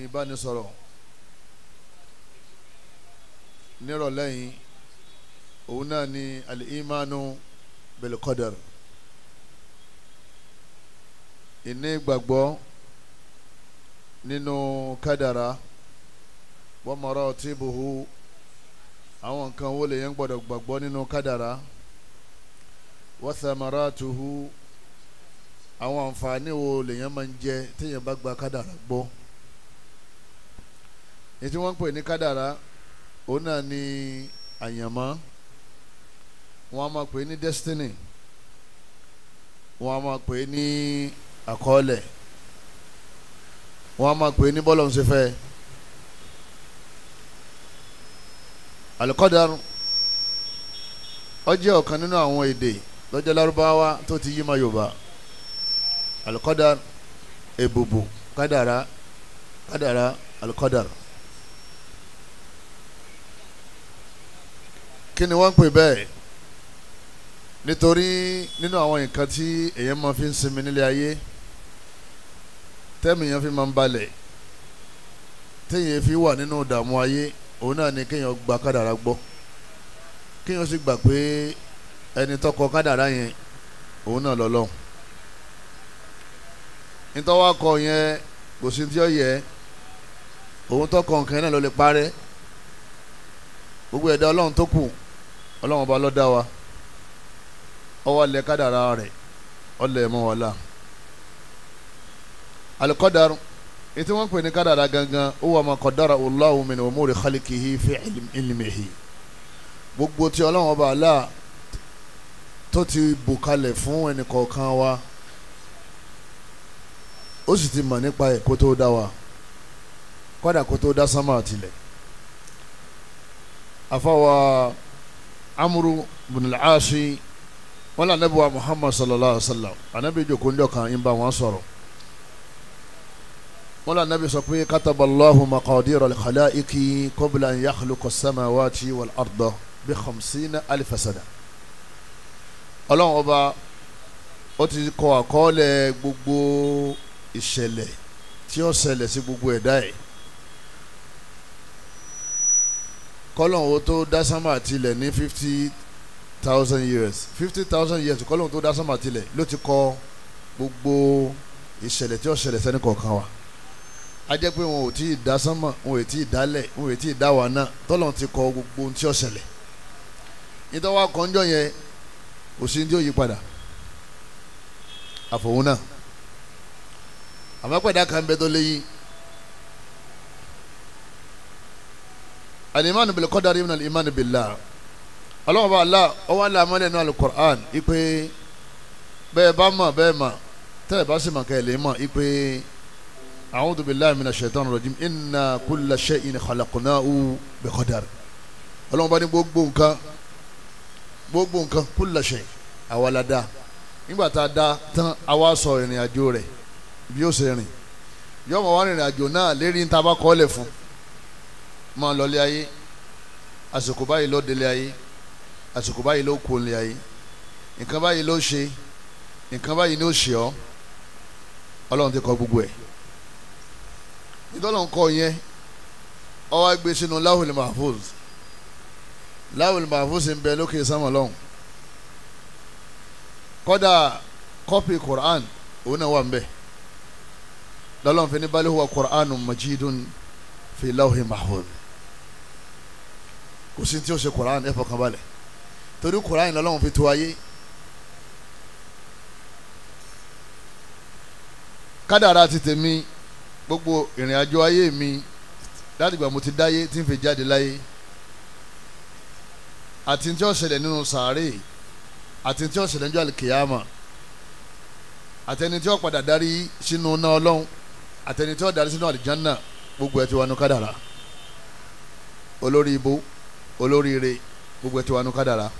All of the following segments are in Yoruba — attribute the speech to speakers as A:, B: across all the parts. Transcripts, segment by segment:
A: ìbánisọ̀rọ̀ nírọ̀lẹ́ yìí òun náà ni al-imanu bil-qadar, ìní gbàgbọ́ nínú kádàrá wa maratibuhu, àwọn nǹkan wo lè yẹn gbọ́dọ̀ gbàgbọ́ nínú kádàrá, wa thamaratuhu, àwọn àǹfààní wo lè yẹn máa ń jẹ téèyàn bá gba kádàrá gbọ́. èyí tí wọ́n ń pè ní kádàrá òun náà ni àyànmọ́, wọ́n á máa pè ní destiny, wọ́n á máa pè ní àkọọ́lẹ̀, wọ́n á máa pè ní bọ́lọ̀ ń ṣe fẹ́. al-qadar ó jẹ́ ọ̀kan nínú àwọn èdè lọ́jọ́ lárúbáwá tó ti yí ma yorùbá. al-qadar èbùbù, kádàrá, kádàrá, al-qadar. kí ni wọ́n ń pè bẹ́ẹ̀? nítorí nínú àwọn nǹkan tí èèyàn máa fi ń sinmi nílé ayé, tẹ́mi èèyàn fi máa ń balẹ̀, téèyàn fi wà nínú ìdààmú ayé, òun náà ni kéèyàn gba kádàrá gbọ́, kéèyàn sì gbà pé ẹni tó kọ kádàrá yẹn òun náà lọ́lọ́hun. nítọ́wá kọ yẹn kò sí tí ó yẹ, òun tó kọ nǹkan náà ló lè parẹ́. gbogbo ẹ̀dá ọlọ́run tó kù, ọlọ́run ọba ló dá wa, ọwọ́ lẹ kádàrá rẹ̀ ọlẹ̀ mọ́ wàhálà. al-qadar ètí wọ́n pè ní kádàrá gangan, huwa ma qaddara Allahu min umuri khaliqihi fi ilmihi, gbogbo tí ọlọ́run ọba Allah tó ti bù kalẹ̀ fún ẹnì kọ̀ọ̀kan wa, ó sì ti mọ̀ nípa ẹ̀ kó tó dá wa, kódà kó tó dá sánmà àtìlẹ̀. afawa amuru bin al-aasi wọn là nàbí wa muhammad sallallahu alaihi wa sallam, anabi jòkó njọ kan ń bá wọn sọ̀rọ̀. wọn là nàbí sọ pé kataballahu maqadira al-khalaiqi qabla an yakhluqa as-samawati wal-arda bi 50,000 sana. ọlọ́run ọba ó ti kọ àkọọ́lẹ̀ gbogbo ìṣẹ̀lẹ̀ tí ó ṣẹlẹ̀ sí gbogbo ẹ̀dá ẹ̀, kọ́lọ́n wo tó dá sánmà tilẹ̀ ní 50,000 years 50,000 years kọ́lọ́n tó dá sánmà tilẹ̀ ló ti kọ gbogbo ìṣẹ̀lẹ̀ tí ó ṣẹlẹ̀ sẹ́ni kọ̀ọ̀kan wa. a jẹ́ pé wọn ò tí ì dá sánmà, wọn ò tí ì dálẹ̀, wọn ò tí ì dá wa náà, tọ́lọ́n ti kọ gbogbo ohun tí ó ṣẹlẹ̀. nítorí wa kọ́njọ́ yẹn kò sí ní tí ó yí padà àfọwọ́n náà. àmọ́pẹ̀dá kan bẹ tó léyìn. al-imanu bil-qadari min al-imani billah. Ọlọ́run bá Allah ọwọ́ àlàmọ́lẹ̀ nínú al-Qur'an ipe bẹ́ẹ̀ bá mọ̀ bẹ́ẹ̀ mọ̀, tẹ́lẹ̀ bá sì mọ̀ kẹ́ ẹ̀ lè mọ̀ ipe a'udhu billahi minash shaitani rajim inna kulla shay'in khalaqnahu bi-qadar. Ọlọ́run bá ní gbogbo nǹkan kulla shay àwa la dá. nígbà tá a dá tán àwa sọ ìrìn àjò rẹ̀ bí ó ṣe rìn, yóò mọ̀ wá rìnrìn àjò náà lérí ní tábà kọ́lẹ̀ fún, máa lọlé ayé, àsìkò báyìí ló délé ayé, àsìkò báyìí ló kó lé ayé, nǹkan báyìí ló ṣe, nǹkan báyìí ló ṣe ọ́. ọlọ́run ti kọ gbogbo ẹ̀. nítorí kọ yẹn ó wá gbé sínú láhùl mahfuz. láhùl mahfuz ń bẹ lókè sánmọ̀ lọ́hùn. kódà kọ́pì Qur'an òun náà wà ń bẹ. lọ́lọ́run fi ní bal huwa Qur'anun majidun fi láhùl mahfuz. kò sí tí ó ṣe Qur'an ẹ fọkàn balẹ̀, torí Qur'an lọ́lọ́run fi tó ayé. kádàrá ti tèmi, gbogbo ìrìn àjò ayé mi láti ìgbà mo ti dáyé tí n fi jáde láyé, àti tí ó ṣẹlẹ̀ nínú sàárè, àti tí ó ṣẹlẹ̀ níjọ́ àlìkìyàmà, àtẹni tí ó padà darí sínú iná Ọlọ́run, àtẹni tí ó darí sínú àlìjánná, gbogbo ẹ̀ ti wà nínú kádàrá. olórí ibú, olórí ire, gbogbo ẹ̀ ti wà nínú kádàrá.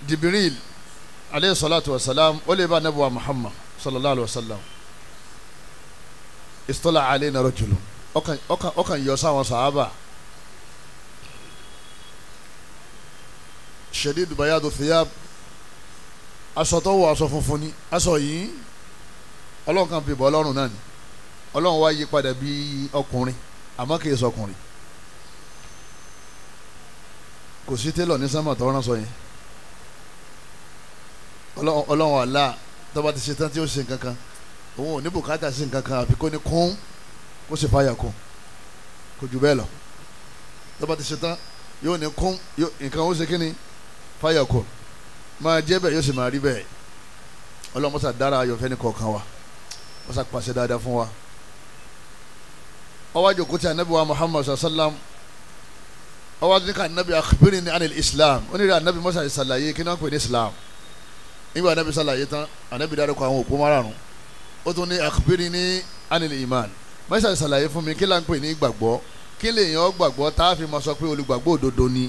A: Jibril alayhi salatu wa salam ó lè bá Ànábì wa Muhammad sallallahu alayhi wa sallam. istala alayna rajulun, ọkàn yọ sáwọn sàhábà. shadid bayadu thiyab, aṣọ tó wọ aṣọ funfun ni aṣọ yìí ọlọ́run kan fi bọ́ ọlọ́run náà ni ọlọ́run wá yí padà bí ọkùnrin àmọ́ kì í sọkùnrin kò sí télọ̀ ní sánmà tó rán sọ yẹn ọlọ́run àlá tó bá ti ṣe tán tí ó ṣe nǹkan kan òun ò ní bùkátà sí nǹkan kan àfi kó ní kún kó sì fàyà kún kò jù bẹ́ẹ̀ lọ tó bá ti ṣe tán yóò ní kún nǹkan ó ṣe kí ni fàyà kún máa jẹ́ bẹ́ẹ̀ yóò sì máa rí bẹ́ẹ̀ ọlọ́run mọ́sá dára ayọ̀fẹ́ ní kọ̀ọ̀kan wa mọ́sá pàṣẹ dáadáa fún wa ọwọ́ àjòkó tí anabi wa Muhammad sallam ọwọ́ àjòkó anabi akhbirni anil Islam onírè anabi mọ́sá ìsàlàyé kí náà pè ní Islam nígbà anabi sàlàyé tán anabi dárúkọ àwọn òpó márùn ó tún ní akhbirni anil iman mọ́sá ìsàlàyé fún mi kí là ń pè ní gbàgbọ́ kí lèèyàn gbàgbọ́ tá a fi mọ̀ sọ pé olùgbàgbọ́ òdodo ni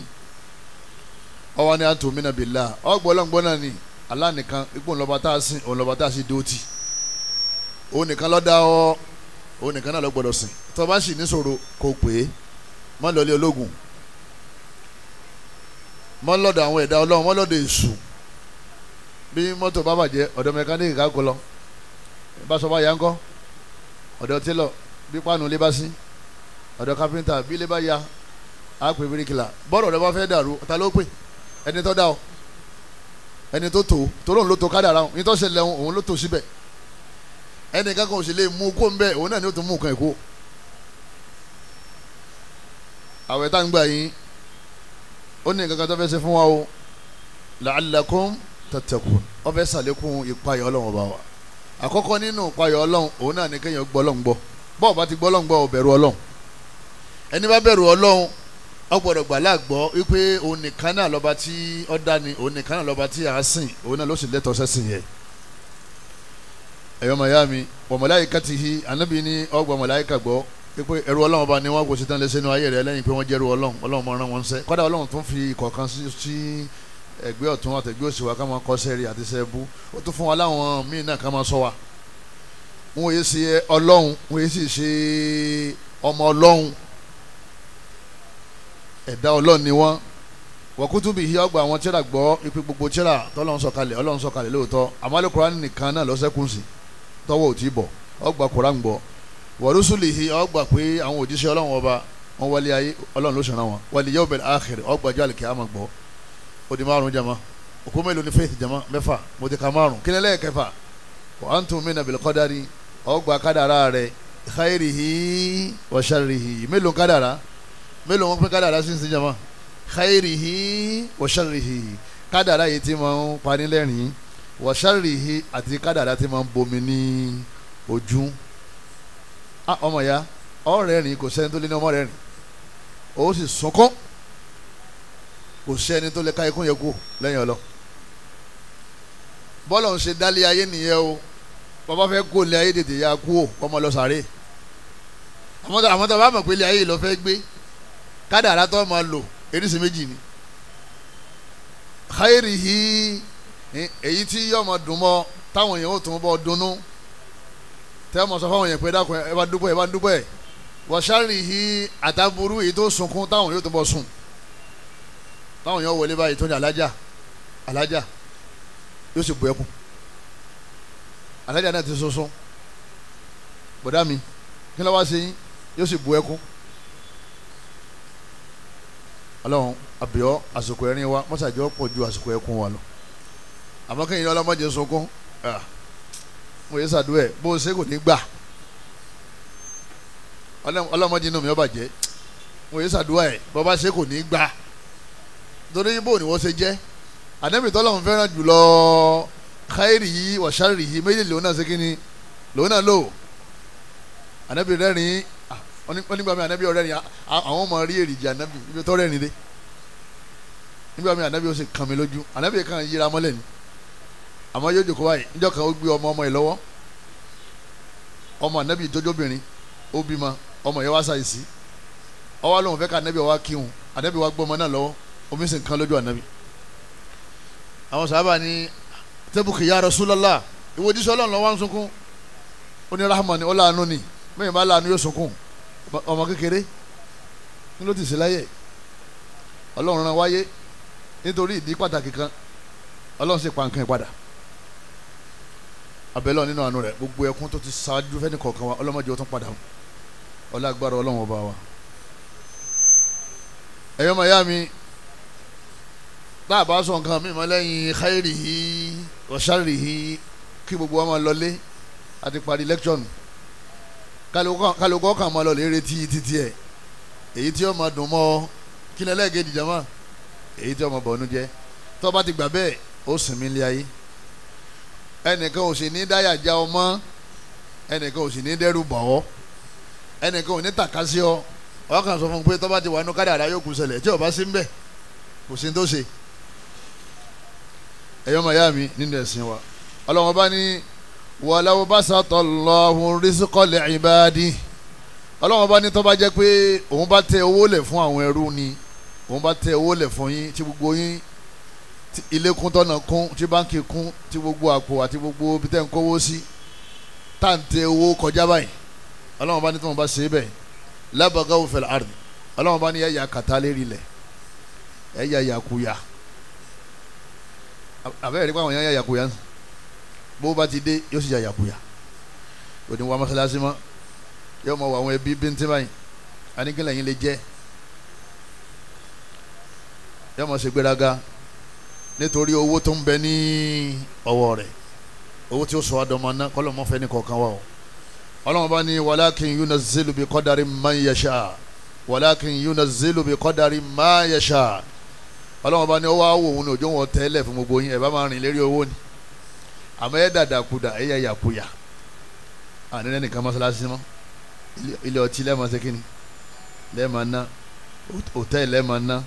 A: ọwọ́ ni antumina billah ọgbọ́lọ́ngbọ́n náà ni Allah nìkan ipò ńlọba tá a sìn òun lọba tá a sì dóòtì òun nìkan ló dá ọ òun nìkan náà ló gbọdọ̀ sìn tó bá sì níṣòro kò pé má lọlé ológun má lọ́dọ̀ àwọn ẹ̀dá ọlọ́run má lọ́dọ̀ èṣù bí mọ́tò bá bàjẹ́ ọ̀dọ̀ mẹkáníìkì ká kó lọ ìbáṣọ bá yá ńkọ́ ọ̀dọ̀ télọ̀ bí páànù lé bá sí ọ̀dọ̀ kápẹ́ńtà bí lé bá ya á pè bíríkìlà bọ́ọ̀rọ̀ rẹ bá fẹ́ dàrú ta ló pè ẹni tó dá ọ ẹni tó tó lóun ló tó kádàrá òun ní tó ṣẹlẹ̀ òun ló tó síbẹ̀ ẹni kankan ò sì lè mú kó ń bẹ òun náà ni ó tún mú nǹkan èkó àwẹ̀ tá ń gbà yín ó ní nǹkan kan tó fẹ́ ṣe fún wa o la'allakum tattaqun ó fẹ́ ṣàlékún ìpayà ọlọ́run ọba wa àkọ́kọ́ nínú ìpayà ọlọ́run òun náà ni kéèyàn gbọ́ ọlọ́run gbọ́ bọ́ọ̀ bá ti gbọ́ ọlọ́run gbọ́ ó bẹ̀rù ọlọ́run ẹni bá bẹ̀rù ọlọ́run ó gbọ́dọ̀ gbà láàgbọ́ wípé òun nìkan náà lọ́ba tí ó dá ni òun nìkan náà lọ́ba tí a sìn òun náà ló sì lẹ́tọ̀ọ́ sẹ́sìn yẹn ẹ̀yọ́ mayami wa malaikatihi anabi ní ọgbà màláìka gbọ́ pé ẹrú ọlọ́run ọba ni wọ́n kò sí tán lé sínú ayé rẹ̀ lẹ́yìn pé wọ́n jẹ́rú ọlọ́run máa rán wọn sẹ́ kọ́dà ọlọ́run tún fi kọ̀ọ̀kan sí ẹgbẹ́ ọ̀tún àtẹ̀gbẹ́ òsì wa ká máa kọ́ sẹ́rí àti sẹ́bú ó tún fún wa láwọn míì náà ká máa sọ wa wọn yé ṣe ọlọ́run wọn yé sì ṣe ọmọ ọlọ́run ẹ̀dá ọlọ́run ni wọ́n wọ́kútùbí yìí ọgbà àwọn tíra gbọ́ ipe gbogbo tíra tọ́lọ́run sọ̀kalẹ̀ ọlọ́run sọ̀kalẹ̀ lóòótọ́ àmọ́ Kùránì nìkan náà lọ́sẹ̀kùn sí tọ́wọ́ ò tí bọ̀ ọgbà Kùránì gbọ́ wọ́rúsùlì yìí ọgbà pé àwọn òjíṣẹ́ ọlọ́run ọba wọn wọlé ayé ọlọ́run ló ṣẹ̀ràn wọn wal yawmil akhir ọgbà jọ́ àlìkẹ́ àmọ́ gbọ́ ó di márùn jama òkú mélòó ni faith jama mẹ́fà mo ti ka márùn kí ni lẹ́ẹ̀kẹfà wa antum mina bil qadari ọgbà kádàrá rẹ̀ khairihi wa sharrihi mélòó kádàrá mélòó wọn pín kádàrá sí sí jama khairihi wa sharrihi kádàrá yìí ti máa ń pani lẹ́rìn wa sharrihi àti kádàrá ti máa ń bomi ní ojú ọmọ ya ọ̀rẹ́ rìn kò sẹ́ni tó lé ní ọmọ rẹ̀ rìn ó sì sunkún kò sẹ́ni tó lè ká ikún yẹ kú lẹ́yìn ọlọ bọ́lọ̀ ń ṣe dálé ayé nìyẹn o bàbá fẹ́ kó lé ayé tètè ya kú o ọmọ lọ sàré àmọ́ tó bá mọ̀ pé lé ayé lọ fẹ́ gbé kádàrá tó máa lò eréṣin méjì ni khairihi èyí tí yóò máa dùn mọ́ táwọn èèyàn ó tún bọ́ dunnú tẹ́ ọmọ sọ fáwọn èèyàn pé dákun ẹ bá dúpẹ́ wa sharrihi àtàbúrú èyí tó sunkún táwọn yóò tún bọ́ sùn táwọn èèyàn wọlé báyìí tó ní alájà yóò sì bu ẹkún alájà náà ti sunsun bọ̀dá mi kí ló wá sí yín yóò sì bu ẹkún ọlọ́run àbíọ́ àsìkò ẹ̀rín wa mọ́sàájọ́ pọ̀ ju àsìkò ẹkún wa lọ àmọ́ kẹ́yìn ọlọ́mọdé sunkún mo yẹ sàdúrà ẹ̀ bó o ṣe kò ní gbà ọlọ́mọdé inú mi ó bàjẹ́ mo yẹ sàdúrà ẹ̀ bó bá ṣe kò ní gbà torí bó ni wọ́n ṣe jẹ́ ànábì tọ́lọ́run fẹ́ràn jùlọ khairihi wa sharrihi méjèèjì lòun náà ṣe kí ni lòun náà lò ànábì rẹ́rìn wọ́n nígbà mi ànábì ọ̀rẹ́rìn àwọn ọmọ rí èrìjì ànábì ibi tó rẹ́rìn dé nígbà mi ànábì ó sì kàn mí lójú ànábì kan yíra mọ́lẹ̀ ni àmọ́ yóò jòkó báyìí níjọ́ kan ó gbé ọmọ ẹ̀ lọ́wọ́ ọmọ ànábì ìtọ́jọ́bìnrin ó bímọ ọmọ yẹn wá ṣàìsí ọwọ́ lóun fẹ́ ká ànábì wá kírun ànábì wá gbọ́ ọmọ náà lọ́wọ́ omi sì ń kan lójú ànábì àwọn sábà ní tẹ́bùkì ya Rasulullah ìwọ jíṣẹ́ ọlọ́run lọ́wọ́ ń sunkún ó ní rahman ó láàánú ni mẹ́yìn bá láàánú yóò sunkún ọmọ kékeré ní ló ti ṣe láyé ọlọ́run rán wáyé nítorí ìdí pàtàkì kan ọlọ́run sì pa nǹkan ìpadà abẹ́lọ́ nínú àánú rẹ̀ gbogbo ẹkún tó ti ṣáájú fẹ́ni kọ̀ọ̀kan wa ọlọ́mọdé ó tún padà ọlá agbára ọlọ́run ọba wa. ẹ̀yọ́ màá yá mi tá a bá sọ nǹkan mímọ́ lẹ́yìn khairihi wa sharrihi kí gbogbo wa máa lọlé àti parí lẹ́kṣọ̀nù kálukọ́ kàn máa lọ lè retí títí ẹ̀ èyí tí ó máa dùn mọ́ kí ni ẹlẹ́ẹ̀kejì jama èyí tí ó máa bọ̀ọ́nú jẹ́ tó bá ti gbà bẹ́ẹ̀ ó sinmi ilé ayé ẹnìkan ò sì ní dáyà já ọmọ ẹnìkan ò sì ní dẹ́rù bọ̀ ọ́ ẹnìkan ò ní tàkásí ọ ọkàn sọ fún un pé tó bá ti wà nínú kádàrá yóò kù ṣẹlẹ̀ tí ò bá sí ń bẹ̀ kò sí tó ṣe ẹ̀yọ́ màá yá mi nínú ẹ̀sìn wa ọlọ́wọ́n bá ní walaw basatallahu rizqa li'ibadi ọlọ́wọ́n bá ní tó bá jẹ́ pé òun bá tẹ owó lẹ̀ fún àwọn ẹrú ni òun bá tẹ owó lẹ̀ fún yín tí gbogbo yín ilé kún tọ́nà kún tí báńkì kún tí gbogbo àpò àti gbogbo bí tẹ́ ń kówó sí tá à ń tẹ owó kọjá báyìí ọlọ́wọ́n bá ní tó wọn bá ṣe é bẹ́ẹ̀ labagaw fil ardi ọlọ́wọ́n bá ní ẹ̀yà kàtà lérí lẹ̀ ẹ̀yà yakuya àbẹ́rẹ́ rí pé àwọn yẹn yà yakuya bó bá ti dé yóò sì yà yakuya òní wa mọ́sálásí mọ́ yóò mọ̀ wọ àwọn ẹbí bíntín báyìí aníkìlẹ̀ yín lè jẹ́ yóò mọ̀ ṣe gbéraga nítorí owó tó ń bẹ ní ọwọ́ rẹ̀ owó tí ó sọ àdọ́mọ náà kọ́lọ́ mọ́ fẹ́ ní kọ̀ọ̀kan wà o ọlọ́run bá ní walakin yunazzilu bi qadari man yasha walakin yunazzilu bi qadari ma yasha ọlọ́run bá ní ọwọ́ àwọ̀ òun ní òjò wọn tẹ́lẹ̀ fún gbogbo yín ẹ̀ bá máa rìn lérí owó ni àmọ́ ẹ̀ dàdàkudà ẹ̀ yà yàkuyà àní nìkan mọ́sálásí mọ́ ilé ọtí lẹ́ẹ̀mọ́ sẹ́kìnì lẹ́ẹ̀mọ́ ná hòtẹ́ẹ̀lì lẹ́ẹ̀mọ́ ná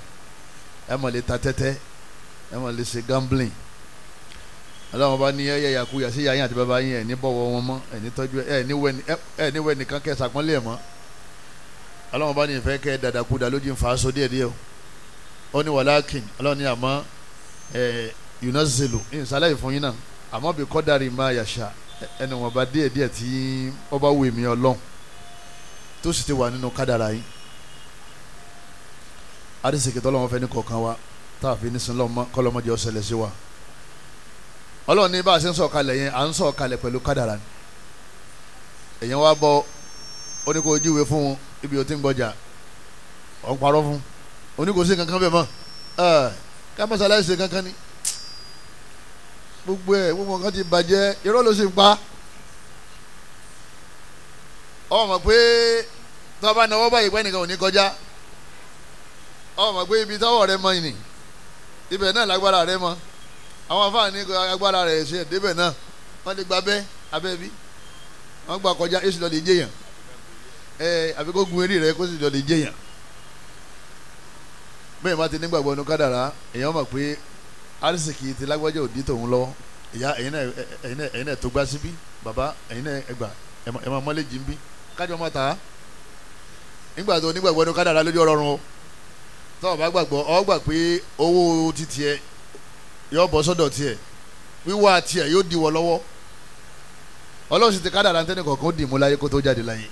A: ẹ̀ mọ̀ lè ta tẹ́tẹ́ ẹ̀ mọ̀ lè ṣe gambling ọlọ́run bá ní ẹ̀ yà yàkuyà sí yàyìn àti bàbá yín ẹ̀ ní bọ̀wọ̀ wọn mọ́ ẹ̀ ní tọ́jú ẹ̀ níwẹ̀ nìkan kẹ́ sàpọ́nlé ẹ̀ mọ́ ọlọ́run bá ní ìfẹ́ kẹ́ dàdàkudà lójú ń fa aṣọ díẹ̀díẹ̀ o ó ní wàlákìn ọlọ́run ní àmọ́ yunazzilu ìsàlẹ̀ ìfún yín náà àmọ́ bí kọ́dárì máa yàṣà ẹni wọn bá díẹ̀ tí ó bá wù mí ọlọ́run tó sì ti wà nínú kádàrà yín àdìsíkì tọ́lọ́wọ́n fẹ́ ní kọ̀ọ̀kan wa tá a fi ní sin kọ́lọ́mọdé ọ̀sẹ̀lẹ̀ sí wa ọlọ́run ní bá a ṣe ń sọ̀kalẹ̀ yẹn à ń sọ̀kalẹ̀ pẹ̀lú kádàrà ni èèyàn wá bọ́ ó ní kó ojúwe fún ibi ó ti ń gbọ́jà ọ̀ ń parọ́ fún oníkòsí kankan bẹ́ẹ̀ mọ́ ká mọ́sálásí ṣe kankan ni gbogbo nǹkan ti bàjẹ́ irọ́ ló sì ń pa ọ mọ̀ pé tó bá náwó báyìí pẹ́ nìkan ò ní kọjá ọ mọ̀ pé ibi táwọ̀ rẹ mọ ìní ibẹ̀ náà lágbára rẹ mọ àwọn afáàní agbára rẹ ṣe débẹ̀ náà wọ́n lè gba abẹ́ bí wọ́n gbà kọjá èsì lọ́ọ́ lè jẹ́yàn àbí kó gun eré rẹ kó sì lọ́ọ́ lè jẹ́yàn bẹ́ẹ̀ má ti nígbàgbọ́ ní kádàrá èèyàn mọ̀ pé arísìkì ti lágbájá òdì tòun lọ ìyá ẹ̀yin náà tó gbá síbí bàbá ẹ̀yin náà ẹgbà ẹ̀ máa mọ́lé jí ń bí kájọ máa tà á nígbà tó nígbàgbọ́ ní kádàrá lójú ọ̀rọ̀ o tó o bá gbàgbọ́ ọ gbà pé owó títí ẹ yóò bọ́ sọ́dọ̀ tiẹ̀ wíwá tiẹ̀ yóò diwọ́ lọ́wọ́ ọlọ́run sì ti kádàrá ntẹ́ni kọ̀ọ̀kan ó dì mú láyé kó tó jáde láyé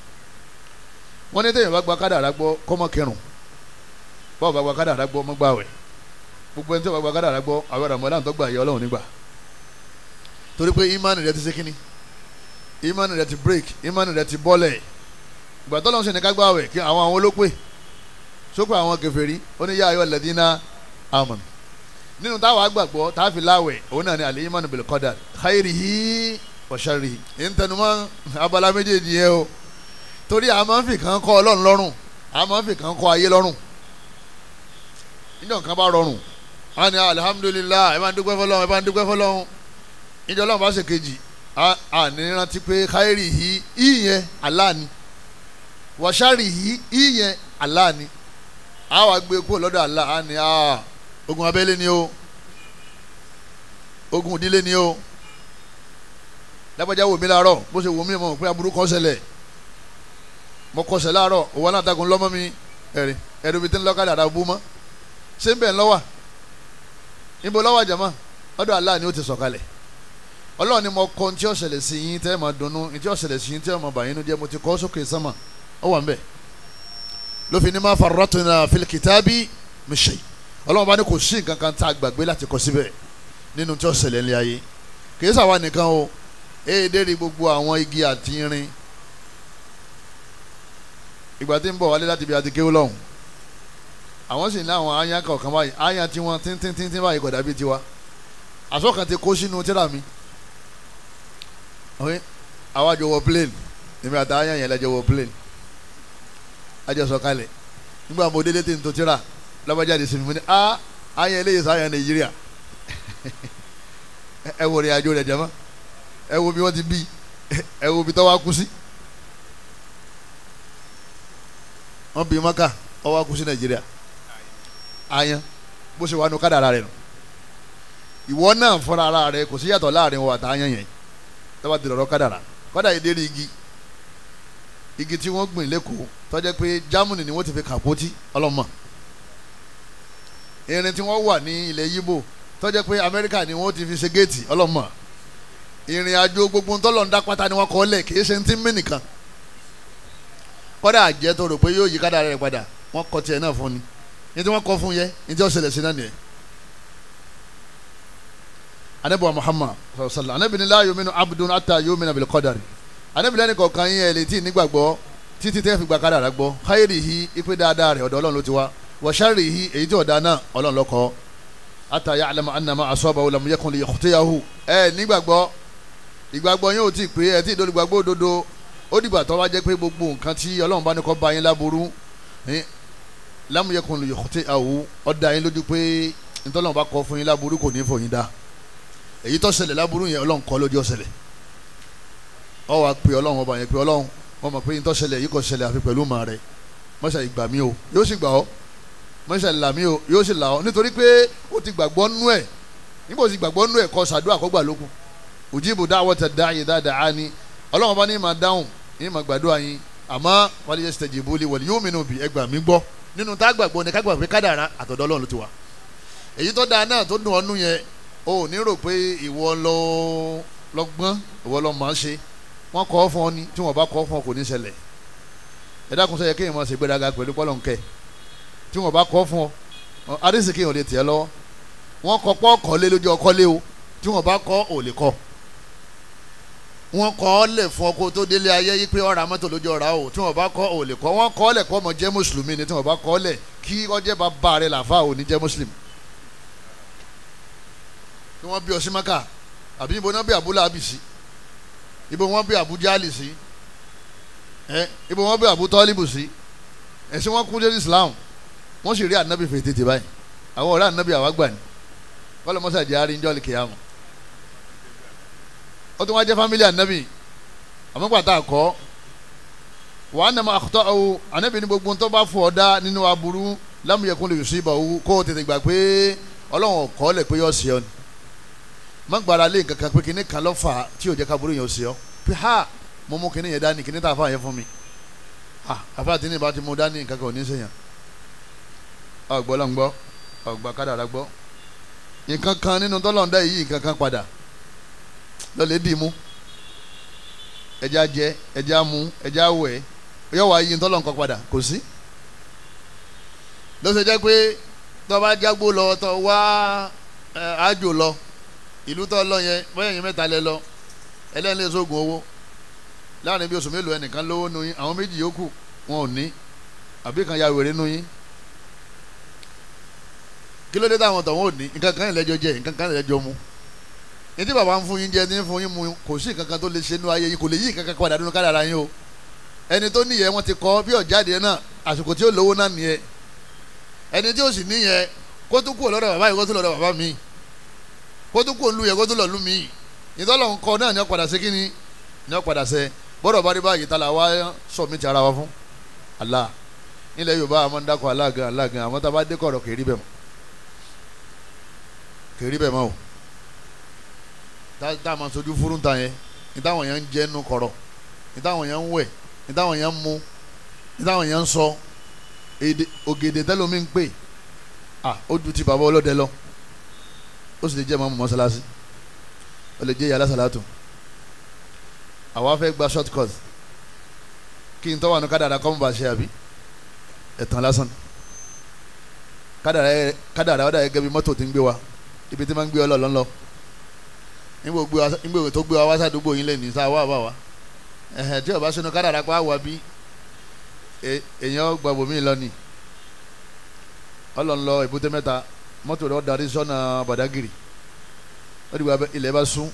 A: wọ́n ní téèyàn bá gba kádàrá gbọ́ kọ́mọ kẹrùn bọ́ọ̀ bá gba kádàrá gbọ́ mọ́ gbààwẹ̀ gbogbo ẹni tó bá gba kádàrá gbọ́ àwọn Ramadan tó gbà yẹ ọlọ́run nígbà torí pé ìmánì rẹ ti ṣe kínní ìmánì rẹ ti break ìmánì rẹ ti bọ́lẹ̀ ìgbà tó lọ́n ṣe ní ká gbààwẹ̀ kí àwọn olópè sópè àwọn kèfèrí ó ní yá ayọ̀ lẹ́dínà amọ̀n nínú táwọn àgbàgbọ́ táàfin láwẹ̀ òun náà ni àlẹ́ ìmánì bil qadar khairihi wa sharrihi ìntẹnumọ́ abala méjèèjì yẹn o torí a máa ń fi kan kọ́ ọlọ́run lọ́rùn a máa ń fi kan kọ́ ayé lọ́rùn níjọ́ nǹkan bá rọrùn a ní alihamudulilayi ẹ bá ń dúpẹ́ fọlọ́run ẹ bá ń dúpẹ́ fọlọ́run níjọ́ ọlọ́run bá ṣe kejì a ní rántí pé khairihi ìyẹn Allah ni wa sharrihi ìyẹn Allah ni a wá gbé kúrò lọ́dọ̀ Allah a ní ogun abẹ́lé ni o ogun ìdílé ni o lágbájá wò mí láàárọ̀ bó ṣe wò mí mọ̀ pé aburú kan ṣẹlẹ̀ mo kọsẹ̀ láàárọ̀ òwò aláǹtakùn lọ́mọ mi ẹ̀rù mi ti ń lọ́kadà àdá bú mọ́ ṣé ń bẹ̀ ń lọ́wà níbo lọ́wà jàmá ọ̀dọ̀ Allah ni ó ti sọ̀kalẹ̀ ọlọ́run ni mo kọ́ ní tí ó ṣẹlẹ̀ sí yín tẹ́ ẹ máa dunnú ní tí ó ṣẹlẹ̀ sí yín tẹ́ ẹ máa bàyínú jẹ́ mo ti kọ́ sókè sánmà ó wà ń bẹ̀ ló fi ní ma farratna fil kitabi min shay ọlọ́run bá ní kò sí nǹkan kan tá a gbàgbé láti kọ síbẹ̀ nínú tí ó ṣẹlẹ̀ ní ayé kìí sàwa nìkan o èdèrí gbogbo àwọn igi àti irin ìgbà tí ń bọ̀ wálé láti ibi àti kéwú lọ́hùn àwọn sì ní àwọn aáyán kọ̀ọ̀kan báyìí aáyán tí wọ́n tíntín báyìí kò dàbí tiwa àsọ̀kan ti kó sínú tíra mi àwa jọ wọ plane èmi àti aáyán yẹn lẹ́jọ́ wọ plane ajọ sọ̀kalẹ̀ nígbà mo délé tí n tó tíra lọ́bàjáde sí mi mo ní aáyán eléyìí sáyàn Nàìjíríà ẹ wo rìn àjò rẹ̀ jẹ́ mọ́ ẹ wo bí wọ́n ti bí ẹ wo bí tọ́wọ́ kú sí wọ́n bí maka ọwọ́ kú sí Nàìjíríà ayan bó ṣe wà nù kádàrá rẹ̀ nù ìwọ náà fúnra ara rẹ̀ kò sí yàtọ̀ láàrin wọn àtàyàn yẹn tọ́wọ́ ti lọ́rọ́ kádàrá kọ́dà yìí dérí igi tí wọ́n gbìn lẹ́kọ̀ọ́ tọ́jẹ́ pé Germany ni wọ́n ti fi kàpótí ọlọ́mọ irin tí wọ́n wà ní ilẹ̀ Yíbò tọ́jẹ́ pé Amẹ́ríkà ni wọ́n ti fi ṣe géètì ọlọ́mọ ìrìn àjò gbogbo ntọ́lọ̀ ń dá pátá ni wọ́n kọ́ lẹ̀ kì í ṣe ń tí ń mí nìkan kọ́dà àjẹ́ tó rò pé yóò yí kádàrá rẹ̀ padà wọ́n kọ́ tiẹ̀ náà fún ni ní tí wọ́n kọ́ fún yẹ ní tí wọ́n ṣẹlẹ̀ sí náà nìyẹn. anabi wa Muhammad sallallahu anabi ni la yuminu abdun ata yumina bil qadari anabi lẹ́ni kọ̀ọ̀kan yín ẹ̀ lè tí ì nígbàgbọ́ títí tẹ́ fi gba kádàrá gbọ́ khairihi ipe dáadáa rẹ̀ ọ̀dọ̀ Ọlọ́run ló ti wá wa sharrihi èyí tí ọ̀dà náà Ọlọ́run ló kọ ata ya'lama annama asabahu lam yakun liyukhtiyahu nígbàgbọ́ ìgbàgbọ́ yín ò tí ì pé ẹ tí ì dolùgbàgbọ́ òdodo ó dìgbà tó wá jẹ́ pé gbogbo nǹkan tí Ọlọ́run bá ní kó bá yín láburú lam yakun liyukhtiyahu ọ̀dà yín lójú pé ntọ́lọ́run bá kọ fún yín láburú kò ní fò yín dá èyí tó ṣẹlẹ̀ láburú yẹn Ọlọ́run kọ́ lójú ọ̀ṣẹlẹ̀ ọ wá pé Ọlọ́run ọba yẹn pé Ọlọ́run wọ́n mọ̀ pé ntọ́ ṣẹlẹ̀ yìí kò ṣẹlẹ̀ àfi pẹ̀lú màá rẹ̀ mọ́ṣá ìgbà mi o yóò sì gbà ọ́ mọ́ṣá ìlà mi o yóò sì là ọ́ nítorí pé ó ti gbàgbọ́ nú ẹ̀ níbo ó ti gbàgbọ́ nú ẹ̀ kọ́ sàdúrà kó gbà lókun ujibu da'wata da'i idha da'ani Ọlọ́run ọba ní ma dáhùn ní ma gbàdúrà yín àmọ́ wal yastajibu li wal yu'minu bi ẹgbà mi gbọ́ nínú tá a gbàgbọ́ ni ká gbà pé kádàrá àtọ̀dọ̀ Ọlọ́run ló ti wà èyí tó dáa náà tó dùn ọ́ nú yẹn o ò ní rò pé ìwọ lọ́gbọ́n ìwọ lọ́ máa ń ṣe wọ́n kọ́ fún ọ ni tí wọ́n bá kọ́ fún ọ kò ní ṣẹlẹ̀ ẹ dákun sẹ́yẹ kéèyàn máa ṣe gbéraga pẹ̀lú pọ́lọ́nkẹ́ tí wọ́n bá kọ́ fún ọ arísì kéèyàn lè tẹ̀ lọ́wọ́ wọ́n kọ́ pọ́ kọ́lé lójú ọkọ́lé o tí wọ́n bá kọ́ ò lè kọ́ wọ́n kọ́ ọ lẹ̀ fún ọ kó tó délé ayé yí pé ọ̀rá mọ́tò lójú ọ̀rá o tí wọ́n bá kọ́ ò lè kọ́ wọ́n kọ́ ọ lẹ̀ kọ́ ọmọ jẹ́ mùsùlùmí ni tí wọ́n bá kọ́ ọ lẹ̀ kí ọjẹ́ bá bá rẹ̀ làfà ò ní jẹ́ mùsùlùmí tí wọ́n bí ọ sí Mákà àbí ibo náà bí abúlé abisi ibo wọ́n bí Abu Jali sí ibo wọ́n bí Abu Tọ́líbù sí ẹ̀sìn wọn kún dé Islam wọ́n sì rí ànábì fètètè báyìí àwọn ọ̀rẹ́ ànábì àwa gbà ní kọ́lọ́ mọ́sá jẹ́ àárín jọ́ọ̀lì kìyàmù ó tún wá jẹ́ fámílì ànábì àmọ́pàtà àkọ́ wàá nàmọ́ àkútọ́ ọ̀hún ànábì ní gbogbo tó bá fọ̀ ọ́ dá nínú aburú lam yakun liyusibahu kó o tètè gbà pé Ọlọ́run kọ́ lẹ̀ pé yọ̀ sí ọ ni má gbára lé nǹkan kan pé kinní kan lọ́ fà tí ò jẹ́ ká burú yẹn ó sí ọ pé ha mo mú kinní yẹn dání kinní tá a fà yẹn fún mi àfa tí ní ìbá ti mú dání nǹkan kan ò ní sèyàn ọgbọ́ lọ́n gbọ́ ọgbà kádàrá gbọ́ nǹkan kan nínú tọ́lọ́ndá yìí nǹkan kan padà lọ́lẹ̀ dì mú ẹja jẹ ẹja mú ẹja wẹ̀ yọ wá yí tọ́lọ́nkọ padà kò sí lọ́sẹ̀ jẹ́ pé tọ́ bá jágbó lọ tọ́ wá ájò lọ ìlú tọ́ lọ yẹn bóyá yẹn mẹ́ta lẹ lọ ẹlẹ́ni lè sóògùn owó láàrin bí oṣù mélòó ẹnìkan lówó nu yín àwọn méjì yòókù wọn ò ní àbí kan ya wèrè nu yín kí ló dé táwọn tọ̀wọ́n ò ní nǹkan kan lẹ́jọ́ jẹ nǹkan kan lẹ́jọ́ mu ní tí bàbá ń fún yín jẹ ní fún yín mu kò sí nǹkan kan tó lè ṣe nínú ayé yín kò lè yí nǹkan kan padà nínú kádàrá yín o ẹni tó níyẹn wọ́n ti kọ́ bí ọ̀jáde náà àsìkò tí ó lówó náà nìyẹn ẹni tí ó sì níyẹn kó tún kúrò lọ́dọ̀ bàbá yìí kó tún lọ́dọ̀ bàbá mi kó tún kúrò lù yẹ kó tún lọ lù mí ìtọ́lọ̀ ń kọ́ náà ní ọ̀padà sí kíni ní ọ̀padà sẹ́ bọ́dọ̀ bá rí báyìí tá la wá sọ̀mí ti ara wa fún Allah nílẹ̀ Yorùbá àmọ́ ń dákọ̀ aláàgàn àmọ́ tá a bá dé kọ̀rọ̀ kèrí bẹ̀ mọ́ o tá a máa sojú fúrú ta yẹn ní táwọn yẹn ń jẹ́ nínú kọ̀rọ̀ ní táwọn yẹn ń wẹ̀ ní táwọn yẹn ń mu ní táwọn yẹn ń sọ ògèdè tẹ́lómi ń pè ó ju ti bàbá ọlọ́dẹ lọ ó sì lè jẹ́ mọ́mú mọ́sálásí ó lè jẹ́ yàrá sàlátù àwa fẹ́ gba short cut kí n tọ́wọ́ àánú kádàrá kọ́ mọ́ bá ṣe àbí ẹ̀tàn lásán kádàrá ọ̀dà gẹ́gẹ́ bí mọ́tò ti ń gbé wa ibi tí máa ń gbé ọlọ́ọ̀lọ́ nígbà tó gbé wa wá sádùúgbò yín lẹ́nu sáà wà bá wa tí ọba sínú kádàrá pa wà bí èèyàn gbàgbọ́ mi lọ ni ọlọ́run lọ Èbúté Mẹ́ta mọ́tò rẹ̀ darí sọ́nà Bàdágìrì ó dìgbà ilẹ̀ bá sún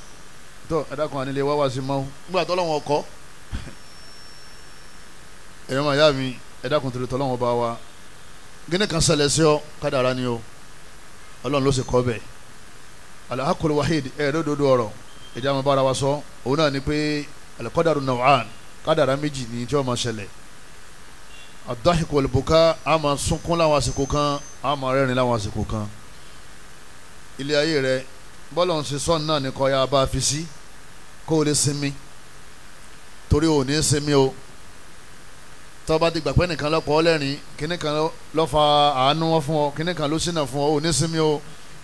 A: tó ẹ̀dá kan ànílé wá wá sí mọ́ nígbà tó lọ́wọ́ ọkọ́ èèyàn máa yá mi ẹ̀dá kan tòlótọ́ lọ́wọ́ bá wa gíní kan ṣẹlẹ̀ sí ọ kádàrá ni o ọlọ́run ló sì kọ́ bẹ́ẹ̀ al-haqqul wahid ẹ̀ẹ́dọ́dọ́dọ́ ọ̀rọ̀ ìjà máa bára wa sọ òun náà ni pé al-qadaru naw'an kádàrá méjì ni tí wọ́n máa ṣẹlẹ̀ ad-dahiku wal-buka a máa sunkún láwọn àsìkò kan a máa rẹ́rìn láwọn àsìkò kan ilé ayé rẹ bọ́lọ̀ ń ṣe sọ́ọ̀nù náà ní kọ́ ya bá fi sí kó o lè sinmi torí o ní sinmi o tọ́ bá ti gbà pé nìkan lọ́pọ̀ ọlẹ́rìn kíní kan lọ́ fa àánú wọn fún ọ kíní kan ló ṣínà fún ọ ò ní sinmi o